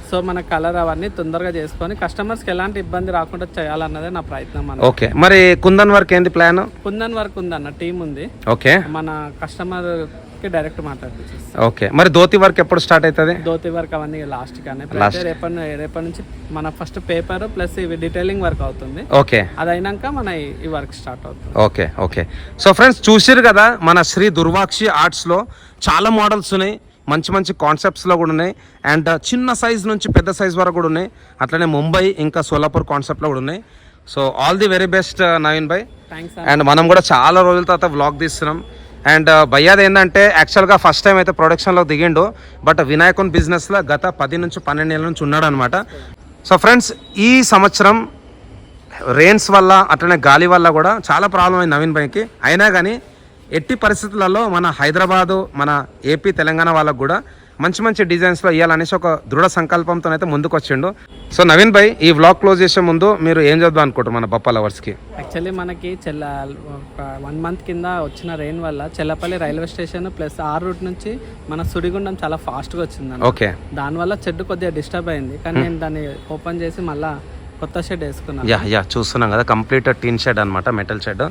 సో మన కలర్ అవన్నీ తొందరగా చేసుకొని కస్టమర్స్కి ఎలాంటి ఇబ్బంది రాకుండా చేయాలన్నదే నా ప్రయత్నం అన్న. ఓకే, మరి కుందన్ వర్క్ ఏంది ప్లాన్? కుందన్ వర్క్ ఉంది అన్న, టీం ఉంది. ఓకే, మన కస్టమర్ కి డైరెక్ట్ మాట్లాడుతుంది. ఓకే, మరి ధోతి వర్క్ ఎప్పుడు స్టార్ట్ అవుతుంది? ధోతి వర్క్ అవన్నీ లాస్ట్ కానీ రేపటి నుంచి మన ఫస్ట్ పేపర్ ప్లస్ ఇవి డీటెయిలింగ్ వర్క్ అవుతుంది. ఓకే, అది అయినాక మన ఈ వర్క్ స్టార్ట్ అవుతుంది. ఓకే. సో ఫ్రెండ్స్ చూసిరు కదా, మన శ్రీ దుర్వాక్షి ఆర్ట్స్లో చాలా మోడల్స్ ఉన్నాయి, మంచి కాన్సెప్ట్స్లో కూడా ఉన్నాయి. అండ్ చిన్న సైజ్ నుంచి పెద్ద సైజ్ వరకు కూడా ఉన్నాయి. అట్లనే ముంబై ఇంకా సోలాపూర్ కాన్సెప్ట్లో కూడా ఉన్నాయి. So all the very best Naveen Bhai. Thanks. And మనం కూడా చాలా రోజుల తర్వాత వ్లాగ్ తీస్తున్నాం. అండ్ భయ్యాది ఏంటంటే యాక్చువల్గా ఫస్ట్ టైం అయితే ప్రొడక్షన్లో దిగిండు, బట్ వినాయకున్ బిజినెస్లో గత 10 నుంచి 12 ఏళ్ళ నుంచి ఉన్నాడు అనమాట. సో ఫ్రెండ్స్ ఈ సంవత్సరం రెయిన్స్ వల్ల అట్లనే గాలి వల్ల కూడా చాలా ప్రాబ్లం అయింది నవీన్ భాయ్కి. అయినా కానీ ఎట్టి పరిస్థితులలో మన హైదరాబాదు, మన ఏపీ, తెలంగాణ వాళ్ళకు కూడా మంచి మంచి డిజైన్స్లో ఇవ్వాలనేసి ఒక దృఢ సంకల్పంతో అయితే ముందుకు వచ్చిండు. సో నవీన్ భాయ్, ఈ వ్లాగ్ క్లోజ్ చేసే ముందు మీరు ఏం చేద్దాం అనుకుంటారు మన బప్ప లవర్స్కి? యాక్చువల్లీ మనకి ఒక 1 మంత్ కింద వచ్చిన రెయిన్ వల్ల చెల్లపల్లి రైల్వే స్టేషన్ ప్లస్ ఆ రూట్ నుంచి మన సుడిగుండం చాలా ఫాస్ట్గా వచ్చిందండి. ఓకే. దానివల్ల షెడ్ కొద్దిగా డిస్టర్బ్ అయింది, కానీ నేను దాన్ని ఓపెన్ చేసి మళ్ళీ కొత్త షెడ్ వేసుకున్నాను. యా చూస్తున్నాం కదా, కంప్లీట్ టీన్ షెడ్ అనమాట, మెటల్ షెడ్.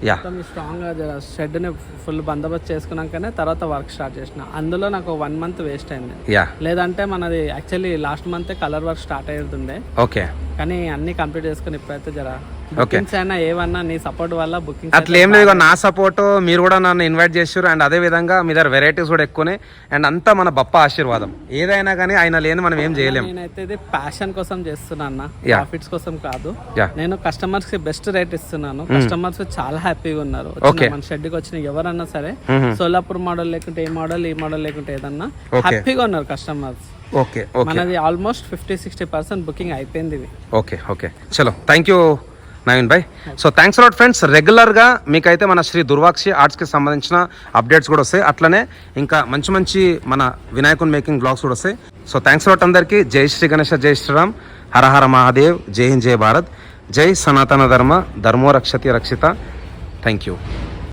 యా స్ట్రాంగ్గా షెడ్ని ఫుల్ బందోబస్తు చేసుకున్నాకనే తర్వాత వర్క్ స్టార్ట్ చేసిన. అందులో నాకు 1 మంత్ వేస్ట్ అయింది. యా లేదంటే మనది యాక్చువల్లీ లాస్ట్ మంతే కలర్ వర్క్ స్టార్ట్ అయ్యేది, ఓకే. కానీ అన్ని కంప్లీట్ చేసుకుని ఇప్పుడైతే జర బుకింగ్స్ అయినా ఏమన్నా నీ సపోర్ట్ వల్ల బుకింగ్ అట్లా ఏం లేదు, నా సపోర్ట్, మీరు కూడా నన్ను ఇన్వైట్ చేసారు. అండ్ అదే విధంగా మీ దగ్గర వెరైటీస్ కూడా ఎక్కువనే. అండ్ అంతా మన బప్ప ఆశీర్వాదం. ఏదైనా కానీ ఆయన లేని మనం ఏం చేయలేం. నేనైతే ఇది ప్యాషన్ కోసం చేస్తున్నా అన్న, Yeah. ప్రాఫిట్స్ కోసం కాదు. Yeah. నేను కస్టమర్స్ కి బెస్ట్ రేట్ ఇస్తున్నాను. కస్టమర్స్ చాలా హ్యాపీగా ఉన్నారు. Okay. మన షెడ్ కి వచ్చిన ఎవరన్నా సరే, Mhm. సోలాపూర్ మోడల్ లేకుంటే ఈ మోడల్ లేకుంటే ఏదన్నా హ్యాపీగా ఉన్నారు కస్టమర్స్. ఓకే. మనది ఆల్మోస్ట్ 50-60% బుకింగ్ అయిపోయింది ఇది. ఓకే చలో, thank you Naveen Bhai. So thanks lot friends. రెగ్యులర్గా మీకైతే మన శ్రీ దుర్వాక్షి ఆర్ట్స్కి సంబంధించిన అప్డేట్స్ కూడా వస్తాయి, అట్లనే ఇంకా మంచి మన వినాయకుని మేకింగ్ బ్లాగ్స్ కూడా వస్తాయి. సో థ్యాంక్స్ లాట్ అందరికీ. జై శ్రీ గణేష, జై శ్రీరామ్, హర హర మహాదేవ్, జై హింద్, జై భారత్, జై సనాతన ధర్మ, ధర్మో రక్షతి రక్షిత. Thank you.